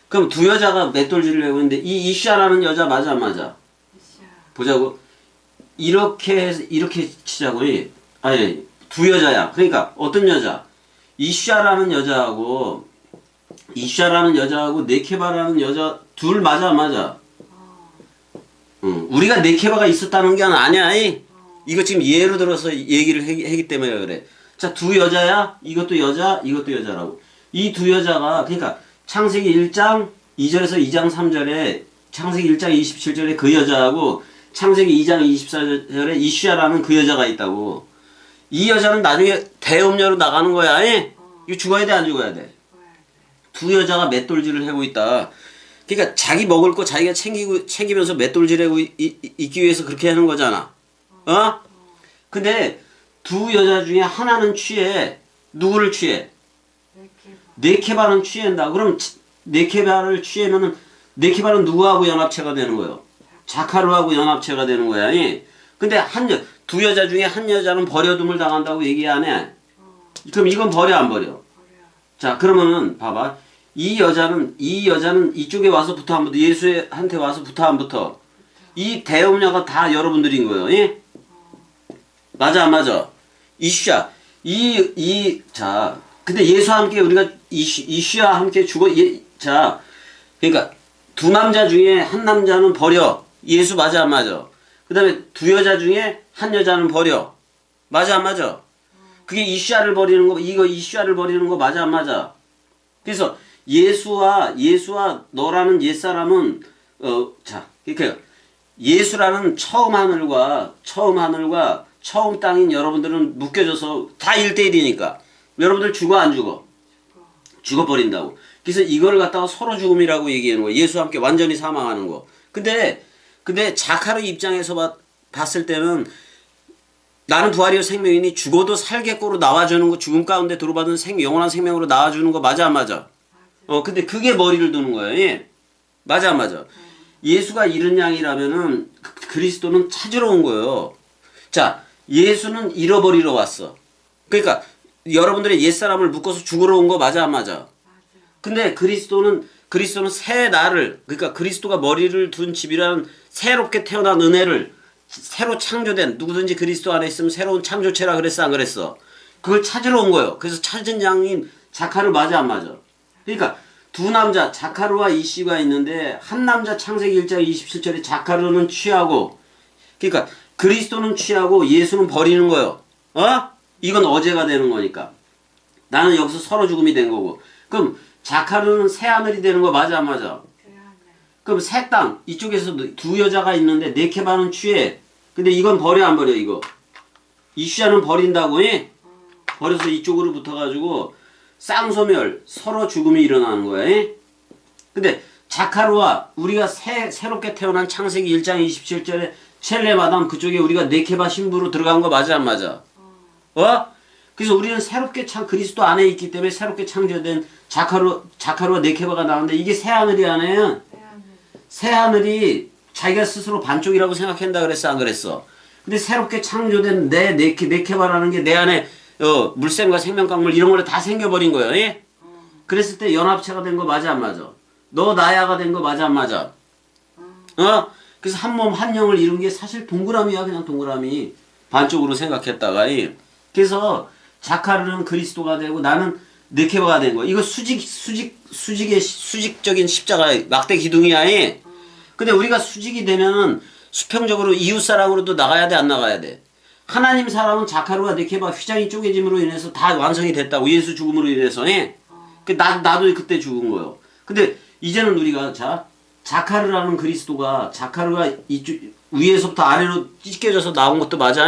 그럼 두 여자가 맷돌질을 하고 있는데 이 이샤라는 여자 맞아 안 맞아? 보자고. 이렇게 치자고. 아니, 두 여자야. 그러니까 어떤 여자? 이샤라는 여자하고 네케바라는 여자 둘 맞아 안 맞아? 우리가 네케바가 있었다는 게 아니야. 이거 지금 예로 들어서 얘기를 하기 때문에 그래. 자, 두 여자야. 이것도 여자라고. 이 두 여자가 그러니까 창세기 1장 2절에서 2장 3절에 창세기 1장 27절에 그 여자하고 창세기 2장 24절에 이슈아라는 그 여자가 있다고. 이 여자는 나중에 대음녀로 나가는 거야. 이거 죽어야 돼 안 죽어야 돼? 두 여자가 맷돌질을 하고 있다. 그러니까 자기 먹을 거 자기가 챙기면서 맷돌질하고 있기 위해서 그렇게 하는 거잖아. 어? 근데 두 여자 중에 하나는 취해. 누구를 취해? 네케바는 취한다. 그럼 네케바를 취하면은 네케바는 누구하고 연합체가 되는 거예요? 자카르하고 연합체가 되는 거야. 예? 근데 두 여자 중에 한 여자는 버려둠을 당한다고 얘기 안 해. 그럼 이건 버려 안 버려? 자, 그러면은 봐봐. 이 여자는 이쪽에 와서 붙어 안 붙어? 예수한테 와서 붙어 안 붙어? 이 대음녀가 다 여러분들인 거예요. 예? 맞아 안 맞아? 이슈야. 자, 근데 예수와 함께 우리가 이슈와 함께 자, 그러니까 두 남자 중에 한 남자는 버려. 예수 맞아 안 맞아? 그 다음에 두 여자 중에 한 여자는 버려. 맞아 안 맞아? 그게 이슈아를 버리는 거, 이거 이슈아를 버리는 거 맞아 안 맞아? 그래서 예수와 너라는 옛사람은 자, 그러니까 예수라는 처음 하늘과 처음 땅인 여러분들은 묶여져서 다 1대1이니까 여러분들 죽어 안 죽어? 죽어버린다고. 그래서 이걸 갖다가 서로 죽음이라고 얘기하는 거예요. 예수와 함께 완전히 사망하는 거. 근데 자카르 입장에서 봤을 때는 나는 부활이요 생명이니 죽어도 살겠고로 나와주는 거, 죽음 가운데 들어받은 영원한 생명으로 나와주는 거 맞아 안 맞아? 근데 그게 머리를 두는 거예요. 예? 맞아 안 맞아? 예수가 잃은 양이라면은 그리스도는 찾으러 온 거예요. 자, 예수는 잃어버리러 왔어. 그러니까 여러분들의 옛사람을 묶어서 죽으러 온 거 맞아 안 맞아? 근데 그리스도는 새 나를, 그러니까 그리스도가 머리를 둔 집이라는 새롭게 태어난 은혜를, 새로 창조된, 누구든지 그리스도 안에 있으면 새로운 창조체라 그랬어 안 그랬어? 그걸 찾으러 온 거예요. 그래서 찾은 양인 자카르 맞아 안 맞아? 그러니까 두 남자 자카르와 이씨가 있는데 한 남자 창세기 1장 27절에 자카르는 취하고, 그러니까 그리스도는 취하고 예수는 버리는 거예요. 이건 어제가 되는 거니까. 나는 여기서 서로 죽음이 된 거고. 그럼 자카르는 새하늘이 되는 거 맞아 안 맞아? 그럼 새 땅, 이쪽에서 두 여자가 있는데 네케바는 취해. 근데 이건 버려 안 버려 이거? 이슈아는 버린다고 해? 버려서 이쪽으로 붙어가지고 쌍소멸, 서로 죽음이 일어나는 거야. 예? 근데 자카르와 우리가 새롭게 태어난 창세기 1장 27절에 첼레마담 그쪽에 우리가 네케바 신부로 들어간 거 맞아 안 맞아? 그래서 우리는 새롭게 그리스도 안에 있기 때문에 새롭게 창조된 자카르와 네케바가 나오는데 이게 새하늘이 아니에요. 새하늘이 자기가 스스로 반쪽이라고 생각한다 그랬어 안 그랬어? 근데 새롭게 창조된 네케바라는 게 내 안에 물샘과 생명강물 이런 걸로 다 생겨버린 거예요. 예? 그랬을 때 연합체가 된 거 맞아 안 맞아? 너 나야가 된 거 맞아 안 맞아? 그래서 한 몸 한 영을 이룬 게 사실 동그라미야. 그냥 동그라미 반쪽으로 생각했다가 그래서 자카르는 그리스도가 되고 나는 네케바가 된 거야. 이거 수직적인 십자가 막대 기둥이야. 근데 우리가 수직이 되면은 수평적으로 이웃사랑으로도 나가야 돼 안 나가야 돼? 하나님 사랑은 자카르와 네케바 휘장이 쪼개짐으로 인해서 다 완성이 됐다고. 예수 죽음으로 인해서. 나도 그때 죽은 거예요. 근데 이제는 우리가 자카르라는 그리스도가 자카르가 이쪽 위에서부터 아래로 찢겨져서 나온 것도 맞아.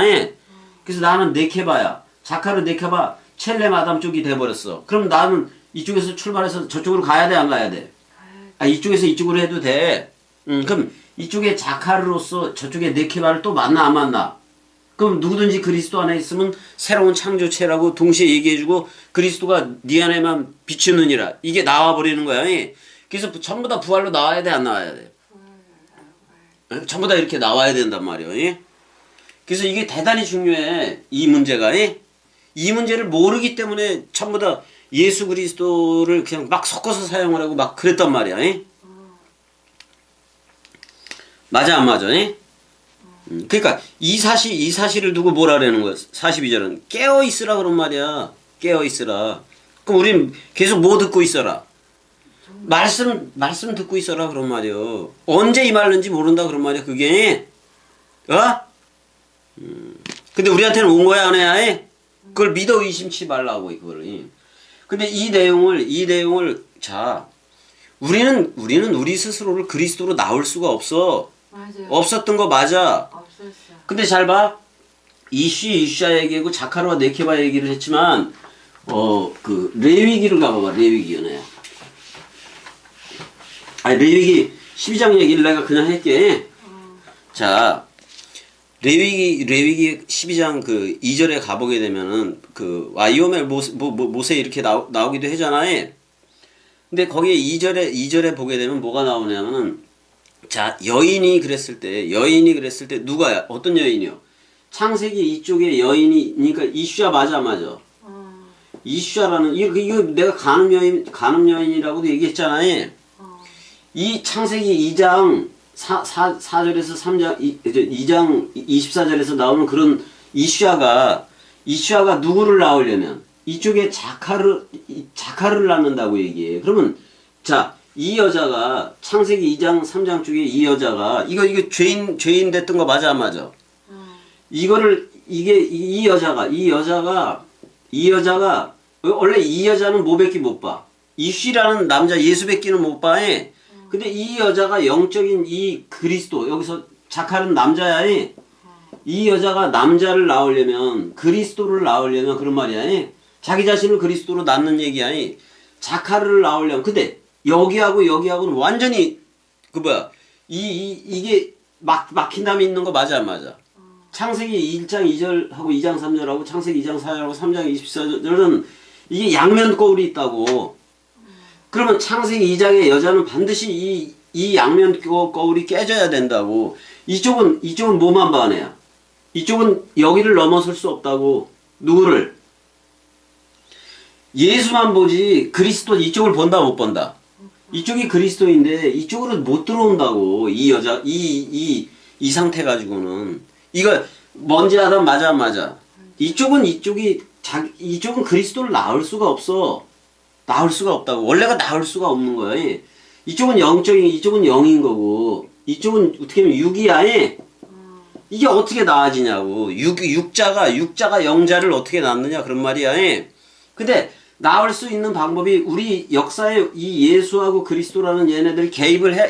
그래서 나는 네케바야. 자카르 네케바 첼레마담 쪽이 돼버렸어. 그럼 나는 이쪽에서 출발해서 저쪽으로 가야 돼 안 가야 돼? 이쪽에서 이쪽으로 해도 돼. 그럼 이쪽에 자카르로서 저쪽에 네케바를 또 만나 안 만나? 그럼 누구든지 그리스도 안에 있으면 새로운 창조체라고 동시에 얘기해주고 그리스도가 네 안에만 비추느니라. 이게 나와버리는 거야. 그래서 전부 다 부활로 나와야 돼 안 나와야 돼? 전부 다 이렇게 나와야 된단 말이에요. 그래서 이게 대단히 중요해. 이 문제가. 이 문제를 모르기 때문에 전부 다 예수 그리스도를 그냥 막 섞어서 사용을 하고 막 그랬단 말이야. 맞아 안 맞아? 그러니까 이 사실을 두고 뭐라라는 거야. 42절은 깨어있으라 그런 말이야. 깨어있으라. 그럼 우린 계속 뭐 듣고 있어라? 말씀 듣고 있어라 그런 말이요. 언제 임하는지 모른다 그런 말이야. 그게 근데 우리한테는 온 거야 안 해야? 그걸 믿어 의심치 말라고 그거를. 근데 이 내용을 자 우리는 우리 스스로를 그리스도로 나올 수가 없어. 맞아요. 없었던 거 맞아. 없었어. 근데 잘 봐. 이슈아 얘기하고 자카르와 네케바 얘기를 했지만 그 레위기를 가봐봐. 레위기 연애야. 아니, 레위기 12장 얘기를 내가 그냥 할게. 자, 레위기 12장 그 2절에 가보게 되면은 그 와이오멜 모세 이렇게 나오기도 하잖아요. 근데 거기에 2절에 보게 되면 뭐가 나오냐면은, 자, 여인이 그랬을 때 누가야? 어떤 여인이요? 창세기 이쪽에 여인이, 그러니까 이슈아 맞아. 이슈아라는, 이거 내가 간음 여인이라고도 얘기했잖아요. 이 창세기 2장 4절에서 3장, 2장 24절에서 나오는 그런 이슈아가 누구를 낳으려면, 이쪽에 자카를 낳는다고 얘기해. 그러면, 자, 이 여자가, 창세기 2장 3장 쪽에 이 여자가, 이거 죄인 됐던 거 맞아, 안 맞아? 이 여자가, 원래 이 여자는 뭐밖에 못 봐. 이슈라는 남자 예수밖에는 못 봐. 근데 이 여자가 영적인 이 그리스도, 여기서 자칼은 남자야. 이 여자가 남자를 낳으려면, 그리스도를 낳으려면 그런 말이야. 자기 자신을 그리스도로 낳는 얘기야. 자칼을 낳으려면. 근데 여기하고는 완전히 이게 막힌 다음에 있는 거 맞아 안 맞아? 창세기 1장 2절하고 2장 3절하고 창세기 2장 4절하고 3장 24절은 이게 양면 거울이 있다고. 그러면 창세기 2장의 여자는 반드시 이 양면 거울이 깨져야 된다고. 이쪽은 뭐만 봐, 애야? 이쪽은 여기를 넘어설 수 없다고. 누구를? 예수만 보지 그리스도 이쪽을 본다 못 본다? 이쪽이 그리스도인데 이쪽으로 못 들어온다고. 이 여자 이 상태 가지고는 이거 먼지 하다 맞아 안 맞아? 이쪽은 그리스도를 낳을 수가 없어. 낳을 수가 없다고. 원래가 낳을 수가 없는 거야. 이쪽은 영적인, 이쪽은 영인 거고, 이쪽은 어떻게 보면 육이야. 이게 어떻게 나아지냐고. 육자가 영자를 어떻게 낳느냐 그런 말이야. 근데 나올 수 있는 방법이 우리 역사에 이 예수하고 그리스도라는 얘네들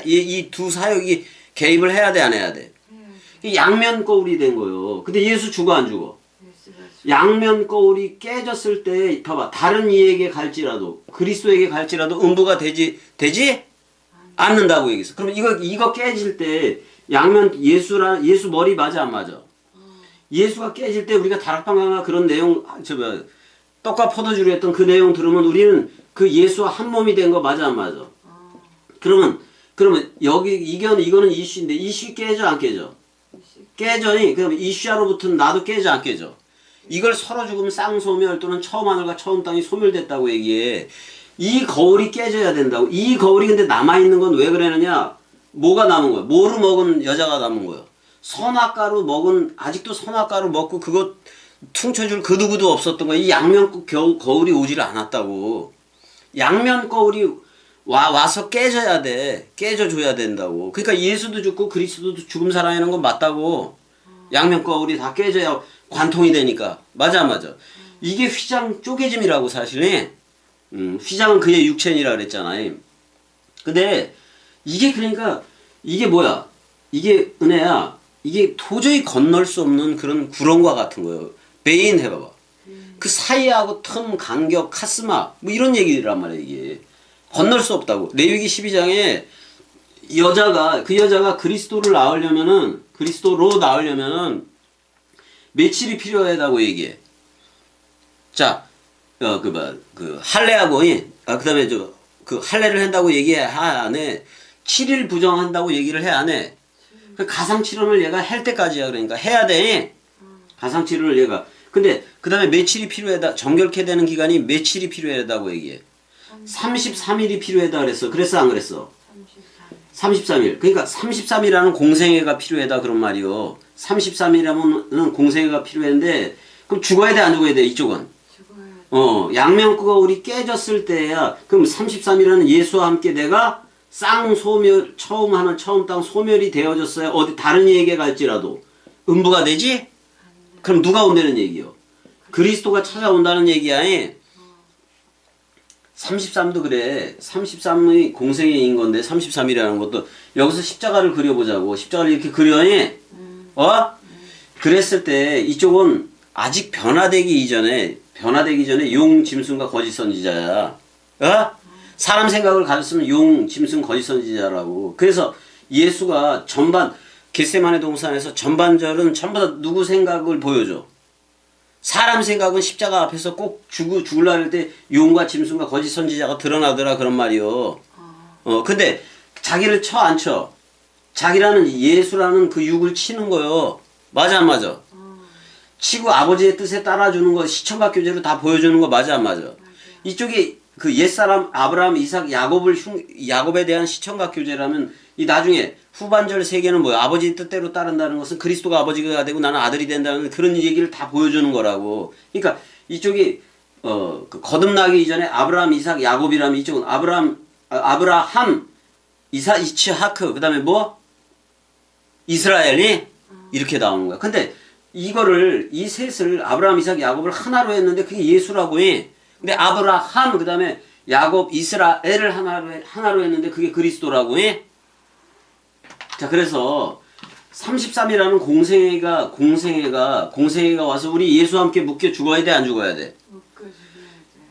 이 두 사역이 개입을 해야 돼, 안 해야 돼? 양면 거울이 된 거예요. 근데 예수 죽어 안 죽어? 양면 거울이 깨졌을 때 봐봐, 다른 이에게 갈지라도 그리스도에게 갈지라도 음부가 되지 않는다고 얘기했어. 그럼 이거 깨질 때 양면 예수 머리 맞아 안 맞아? 예수가 깨질 때 우리가 다락방강화 그런 내용 떡과 포도주로 했던 그 내용 들으면 우리는 그 예수와 한 몸이 된 거 맞아 안 맞아? 그러면 이거는 이슈인데 이슈 깨져 안 깨져? 깨져니. 그럼 이슈로부터는 나도 깨져 안 깨져? 이걸 서로 죽으면 쌍소멸 또는 처음 하늘과 처음 땅이 소멸됐다고 얘기해. 이 거울이 깨져야 된다고. 이 거울이 근데 남아있는 건 왜 그러느냐? 뭐가 남은 거야? 뭐를 먹은 여자가 남은 거야? 아직도 선악과를 먹고 그거 퉁쳐줄 그 누구도 없었던 거야. 이 양면 거울이 오지를 않았다고. 양면 거울이 와서 깨져야 돼. 깨져줘야 된다고. 그러니까 예수도 죽고 그리스도도 죽음 살아나는 건 맞다고. 양면 거울이 다 깨져야 관통이 되니까. 맞아 안 맞아? 이게 휘장 쪼개짐이라고 사실은. 휘장은 그의 육체니라 그랬잖아요. 근데 이게 그러니까 이게 뭐야? 이게 은혜야. 이게 도저히 건널 수 없는 그런 구렁과 같은 거예요. 베인 해봐봐. 그 사이하고 텀, 간격, 카스마 뭐 이런 얘기란 말이야 이게. 건널 수 없다고. 레위기 12장에 그 여자가 그리스도로 낳으려면은 며칠이 필요하다고 얘기해. 자, 할례하고, 그 다음에 할례를 한다고 얘기해, 안 해. 7일 부정한다고 얘기를 해, 안 해. 그 가상치료를 얘가 할 때까지야, 그러니까. 해야 돼. 가상치료를 얘가. 근데, 그 다음에 며칠이 필요하다, 정결케 되는 기간이 며칠이 필요하다고 얘기해. 33일이 필요하다 그랬어. 그랬어, 안 그랬어? 33일. 그러니까 33일이라는 공생애가 필요하다, 그런 말이요. 33일이라는 공생애가 필요했는데, 그럼 죽어야 돼, 안 죽어야 돼, 이쪽은? 양면구가 우리 깨졌을 때야. 그럼 33일은 예수와 함께 내가 쌍소멸, 처음 땅 소멸이 되어졌어요. 어디 다른 이에게 갈지라도 음부가 되지? 그럼 누가 온다는 얘기요? 그리스도가 찾아온다는 얘기야. 33도 그래. 33의 공생애인 건데 33이라는 것도 여기서 십자가를 그려보자고. 십자가를 이렇게 그려. 그랬을 때 이쪽은 아직 변화되기 이전에 용, 짐승과 거짓 선지자야. 사람 생각을 가졌으면 용, 짐승, 거짓 선지자라고. 그래서 예수가 전반 겟세마네 동산에서 전반절은 전부 다 누구 생각을 보여줘? 사람 생각은 십자가 앞에서 꼭 죽을라 할 때 용과 짐승과 거짓 선지자가 드러나더라 그런 말이요. 근데 자기를 쳐 안 쳐? 자기라는 예수라는 그 육을 치는 거요. 맞아 안 맞아? 치고 아버지의 뜻에 따라주는 거 시청각 교제로 다 보여주는 거 맞아 안 맞아? 이쪽에 그 옛사람 아브라함, 이삭, 야곱에 대한 시청각 교제라면 이 나중에 후반절 세계는 뭐야? 아버지 뜻대로 따른다는 것은 그리스도가 아버지가 되고 나는 아들이 된다는 그런 얘기를 다 보여주는 거라고. 그러니까 이쪽이 그 거듭나기 이전에 아브라함, 이삭, 야곱이라면 이쪽은 아브라함, 이츠하크 그다음에 뭐? 이스라엘이 이렇게 나오는 거야. 근데 이거를 이 셋을 아브라함, 이삭, 야곱을 하나로 했는데 그게 예수라고 해. 근데 아브라함 그다음에 야곱, 이스라엘을 하나로 했는데 그게 그리스도라고 해. 자, 그래서 33이라는 공생애가 와서 우리 예수와 함께 묶여 죽어야 돼, 안 죽어야 돼?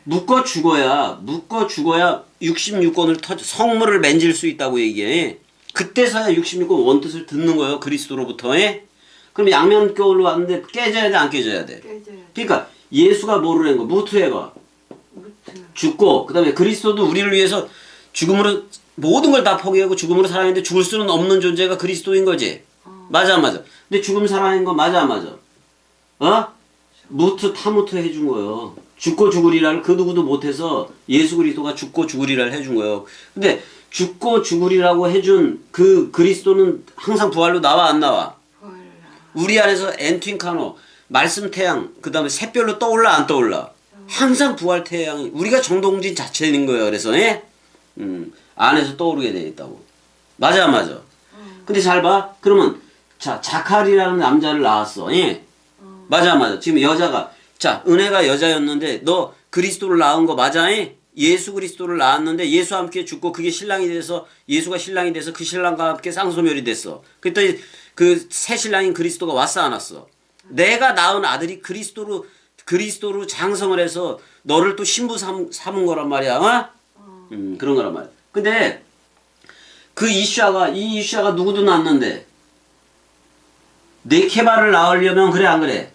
묶어 죽어야 66권을 성물을 만질 수 있다고 얘기해. 그때서야 66권 원뜻을 듣는 거예요, 그리스도로부터. 그럼 양면교로 왔는데 깨져야 돼, 안 깨져야 돼? 그러니까 예수가 뭐를 한 거? 무트해가 죽고, 그 다음에 그리스도도 우리를 위해서 죽음으로 모든 걸 다 포기하고 죽음으로 살아있는데 죽을 수는 없는 존재가 그리스도인 거지. 맞아 안 맞아? 근데 죽음 살아있는 거 맞아 안 맞아? 무트 타무트 해준 거예요. 죽고 죽으리라를 그 누구도 못해서 예수 그리스도가 죽고 죽으리라를 해준 거예요. 근데 죽고 죽으리라고 해준 그 그리스도는 항상 부활로 나와 안 나와? 우리 안에서 엔트윙카노 말씀 태양 그 다음에 샛별로 떠올라 안 떠올라? 항상 부활 태양이 우리가 정동진 자체인 거예요. 그래서 안에서 떠오르게 되어 있다고. 맞아 안 맞아? 근데 잘 봐. 그러면 자 자칼이라는 남자를 낳았어. 맞아 안 맞아? 지금 여자가 자 은혜가 여자였는데 너 그리스도를 낳은 거 맞아? 예수 그리스도를 낳았는데 예수와 함께 죽고 그게 신랑이 돼서 예수가 신랑이 돼서 그 신랑과 함께 쌍소멸이 됐어. 그랬더니 그 새 신랑인 그리스도가 왔어 안 왔어? 내가 낳은 아들이 그리스도로 장성을 해서 너를 또 신부 삼은 거란 말이야. 그런 거란 말이야. 근데 이 이슈아가 누구도 낳았는데 네케바를 낳으려면 그래 안 그래?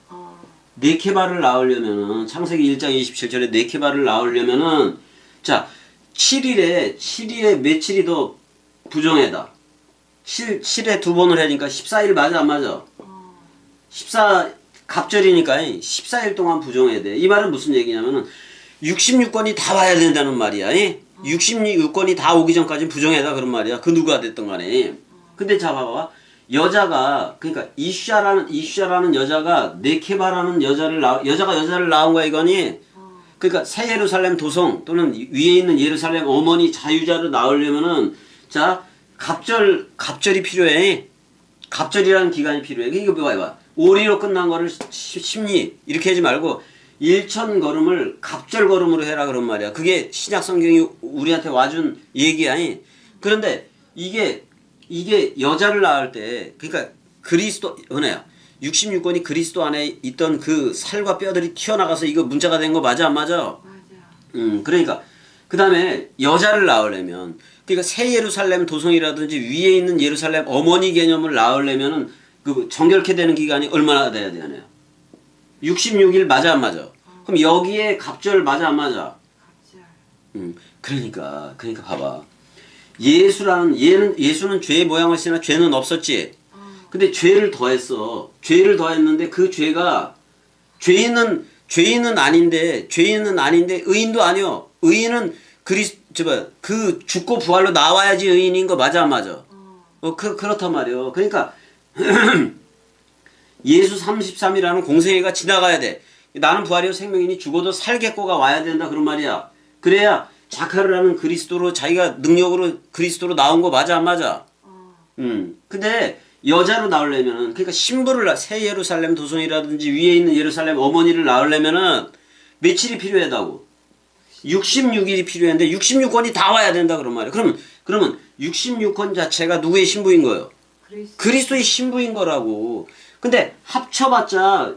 네케바를 낳으려면은 창세기 1장 27절에 네케바를 낳으려면은 자 7일에 며칠이 더 부정해다. 7에 두 번을 하니까 14일 맞아 안 맞아? 갑절이니까 14일 동안 부정해야 돼. 이 말은 무슨 얘기냐면은 66권이 다 와야 된다는 말이야. 66권이 다 오기 전까지는 부정해다 그런 말이야. 그 누가 됐든 간에. 근데 자 봐봐. 여자가 그러니까 이슈아라는 여자가 네케바라는 여자를 낳은 거야 이거니. 그러니까 새 예루살렘 도성 또는 위에 있는 예루살렘 어머니 자유자를 낳으려면은 자 갑절이 필요해. 갑절이라는 기간이 필요해. 이거 봐봐. 오리로 끝난 거를 심리 이렇게 하지 말고 1000걸음을 갑절 걸음으로 해라 그런 말이야. 그게 신약 성경이 우리한테 와준 얘기야. 그런데 이게 여자를 낳을 때 그러니까 그리스도 은혜야. 66권이 그리스도 안에 있던 그 살과 뼈들이 튀어나가서 이거 문제가 된 거 맞아 안 맞아? 맞아. 그러니까 그 다음에 여자를 낳으려면 그러니까 새 예루살렘 도성이라든지 위에 있는 예루살렘 어머니 개념을 낳으려면은 그 정결케 되는 기간이 얼마나 돼야 되나요? 66일 맞아 안 맞아? 그럼 여기에 갑절 맞아 안 맞아? 그러니까 봐봐. 예수는 죄의 모양을 쓰나 죄는 없었지. 근데 죄를 더했어. 죄를 더했는데 그 죄가 죄인은 아닌데 의인도 아니요. 의인은 그 죽고 부활로 나와야지 의인인 거 맞아 안 맞아? 그렇단 말이요. 그러니까 예수 33이라는 공생애가 지나가야 돼. 나는 부활이요 생명이니 죽어도 살겠고가 와야 된다 그런 말이야. 그래야 자카르라는 그리스도로 자기가 능력으로 그리스도로 나온 거 맞아 안 맞아? 근데 여자로 나오려면은 그러니까 신부를 새 예루살렘 도성이라든지 위에 있는 예루살렘 어머니를 낳으려면은 며칠이 필요하다고? 66일이 필요한데 66권이 다 와야 된다 그런 말이야. 그러면 66권 자체가 누구의 신부인 거예요? 그리스도의 신부인 거라고. 근데 합쳐봤자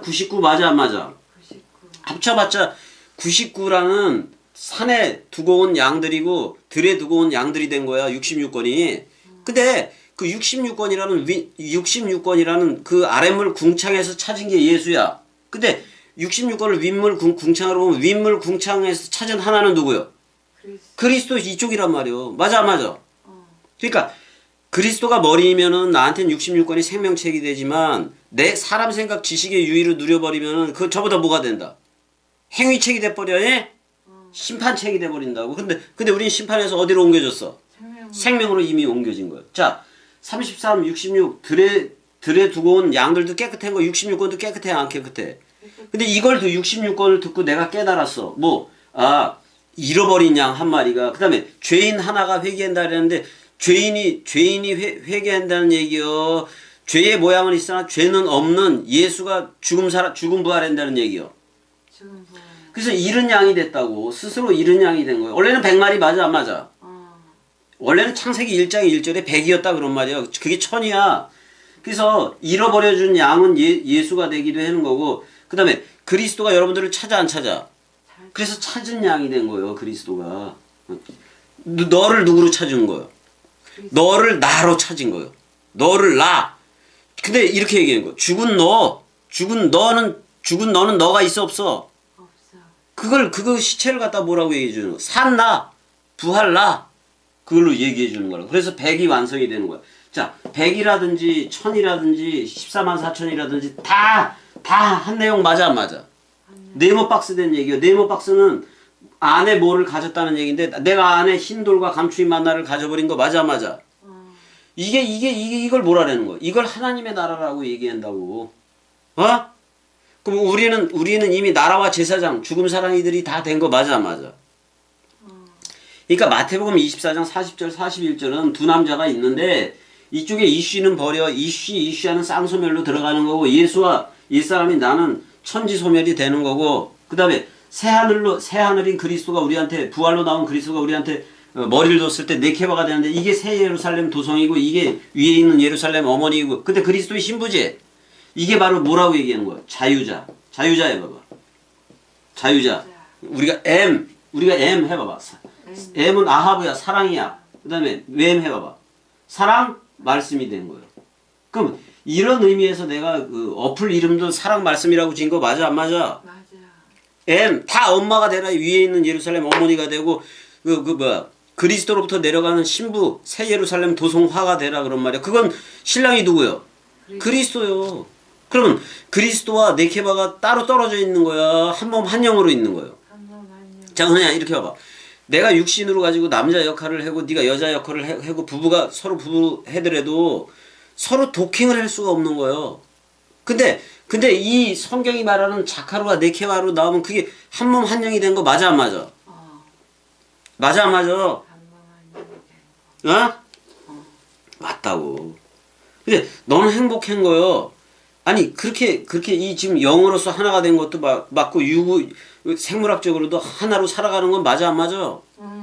99 맞아 안 맞아? 99. 합쳐봤자 99라는 산에 두고 온 양들이고 들에 두고 온 양들이 된 거야. 66권이. 근데 그 66권이라는 그 아랫물 궁창에서 찾은 게 예수야. 근데 66권을 윗물 궁창으로 보면 윗물 궁창에서 찾은 하나는 누구요? 그리스도 이쪽이란 말이요. 맞아 안 맞아? 그러니까 그리스도가 머리면은 나한테는 66권이 생명책이 되지만 내 사람 생각 지식의 유의를 누려버리면은 그 저보다 뭐가 된다? 행위책이 돼버려. 예? 심판책이 돼버린다고. 근데 우린 심판에서 어디로 옮겨졌어? 생명으로 이미 옮겨진 거예요. 자, 33, 66 들에 두고 온 양들도 깨끗한 거 66권도 깨끗해 안 깨끗해? 근데 이걸 66권을 듣고 내가 깨달았어. 잃어버린 양 한 마리가. 그 다음에 죄인 하나가 회개한다 그랬는데 죄인이 회개한다는 얘기요. 죄의 모양은 있으나 죄는 없는 예수가 죽음 부활한다는 얘기요. 그래서 잃은 양이 됐다고. 스스로 잃은 양이 된 거예요. 원래는 100마리 맞아 안 맞아? 원래는 창세기 1장 1절에 100이었다 그런 말이야. 그게 1000이야. 그래서 잃어버려준 양은 예수가 되기도 하는 거고, 그 다음에 그리스도가 여러분들을 찾아 안 찾아? 그래서 찾은 양이 된 거예요. 그리스도가. 너를 누구로 찾은 거예요? 너를 나로 찾은 거예요. 너를 나. 근데 이렇게 얘기하는 거예요. 죽은 너는 너가 있어 없어? 그거 시체를 갖다 뭐라고 얘기해 주는 거야? 산 나, 부활 나. 그걸로 얘기해 주는 거라고. 그래서 100이 완성이 되는 거야. 자, 100이라든지 1000이라든지 14만 4천이라든지 다 한 내용 맞아 안 맞아? 네모 박스 된 얘기요. 네모 박스는 안에 뭐를 가졌다는 얘기인데 내가 안에 흰 돌과 감추인 만나를 가져버린 거 맞아 안 맞아? 이걸 뭐라는 거야? 이걸 하나님의 나라라고 얘기한다고. 그럼 우리는 이미 나라와 제사장, 죽음 사랑이들이 다 된 거 맞아 안 맞아? 그러니까 마태복음 24장 40절 41절은 두 남자가 있는데 이쪽에 이쉬는 버려 이쉬하는 쌍소멸로 들어가는 거고 예수와 옛사람이 나는 천지소멸이 되는 거고 그 다음에 새하늘인 그리스도가 우리한테 부활로 나온 그리스도가 우리한테 머리를 뒀을 때 네케바가 되는데 이게 새 예루살렘 도성이고 이게 위에 있는 예루살렘 어머니이고 근데 그리스도의 신부지. 이게 바로 뭐라고 얘기하는 거야? 자유자 해봐봐. 자유자. 우리가 M 해봐봐. M은 아하브야, 사랑이야. 그 다음에 웸 해봐봐. 사랑, 말씀이 된 거예요. 그럼 이런 의미에서 내가 그 어플 이름도 사랑 말씀이라고 지은 거 맞아 안 맞아? 맞아. M 다 엄마가 되라 위에 있는 예루살렘 어머니가 되고 그리스도로부터 내려가는 신부 새 예루살렘 도성화가 되라 그런 말이야. 그건 신랑이 누구요? 그리스도요. 그러면 그리스도와 네케바가 따로 떨어져 있는 거야. 한 몸 한 영으로 있는 거예요. 자, 그냥 이렇게 봐봐. 내가 육신으로 가지고 남자 역할을 하고 네가 여자 역할을 하고 부부가 서로 부부 해더라도 서로 도킹을 할 수가 없는 거예요. 근데 이 성경이 말하는 자카루와 네케바로 나오면 그게 한 몸 한 영이 된 거 맞아 안 맞아? 맞아 안 맞아? 맞다고. 근데 너는 행복한 거요. 아니 그렇게 이 지금 영으로서 하나가 된 것도 맞고 생물학적으로도 하나로 살아가는 건 맞아 안 맞아?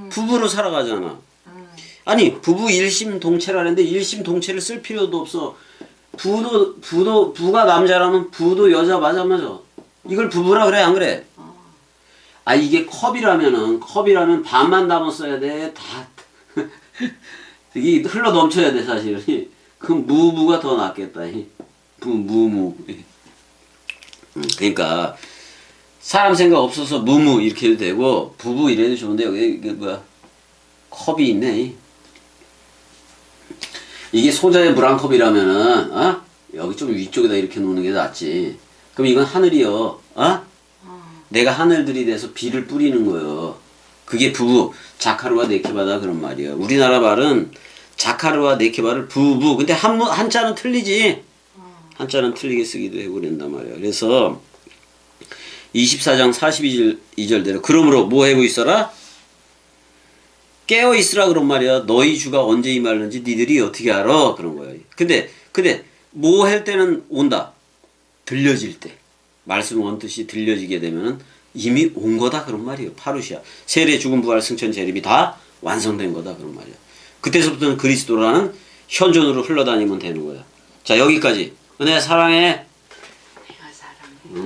부부로 살아가잖아. 아니 부부 일심동체라는데 일심동체를 쓸 필요도 없어. 부가 남자라면 부도 여자 맞아 안 맞아? 이걸 부부라 그래 안 그래? 이게 컵이라면 반만 담았어야 돼. 다 이게 흘러 넘쳐야 돼 사실. 그럼 무가 더 낫겠다. 무무. 그러니까 사람 생각 없어서 무무 이렇게 해도 되고 부부 이래도 좋은데 여기 컵이 있네. 이게 소자의 물 한 컵이라면은 여기 좀 위쪽에다 이렇게 놓는 게 낫지. 그럼 이건 하늘이요. 내가 하늘들이 돼서 비를 뿌리는 거예요. 그게 부부 자카르와 네케바다 그런 말이에요. 우리나라 말은 자카르와 네케바를 부부. 근데 한자는 틀리지. 한자는 틀리게 쓰기도 하고 그런단 말이에요. 그래서 24장 42절대로 그러므로 뭐 하고 있어라? 깨어 있으라 그런 말이야. 너희 주가 언제 임하는지 니들이 어떻게 알아? 그런 거예요. 근데 뭐 할 때는 온다. 들려질 때. 말씀 원뜻이 들려지게 되면은 이미 온 거다 그런 말이에요. 파루시아. 세례 죽음 부활 승천 재림이 다 완성된 거다 그런 말이야. 그때서부터는 그리스도라는 현존으로 흘러다니면 되는 거야. 자 여기까지. 은혜야 사랑해. 내가 사랑해.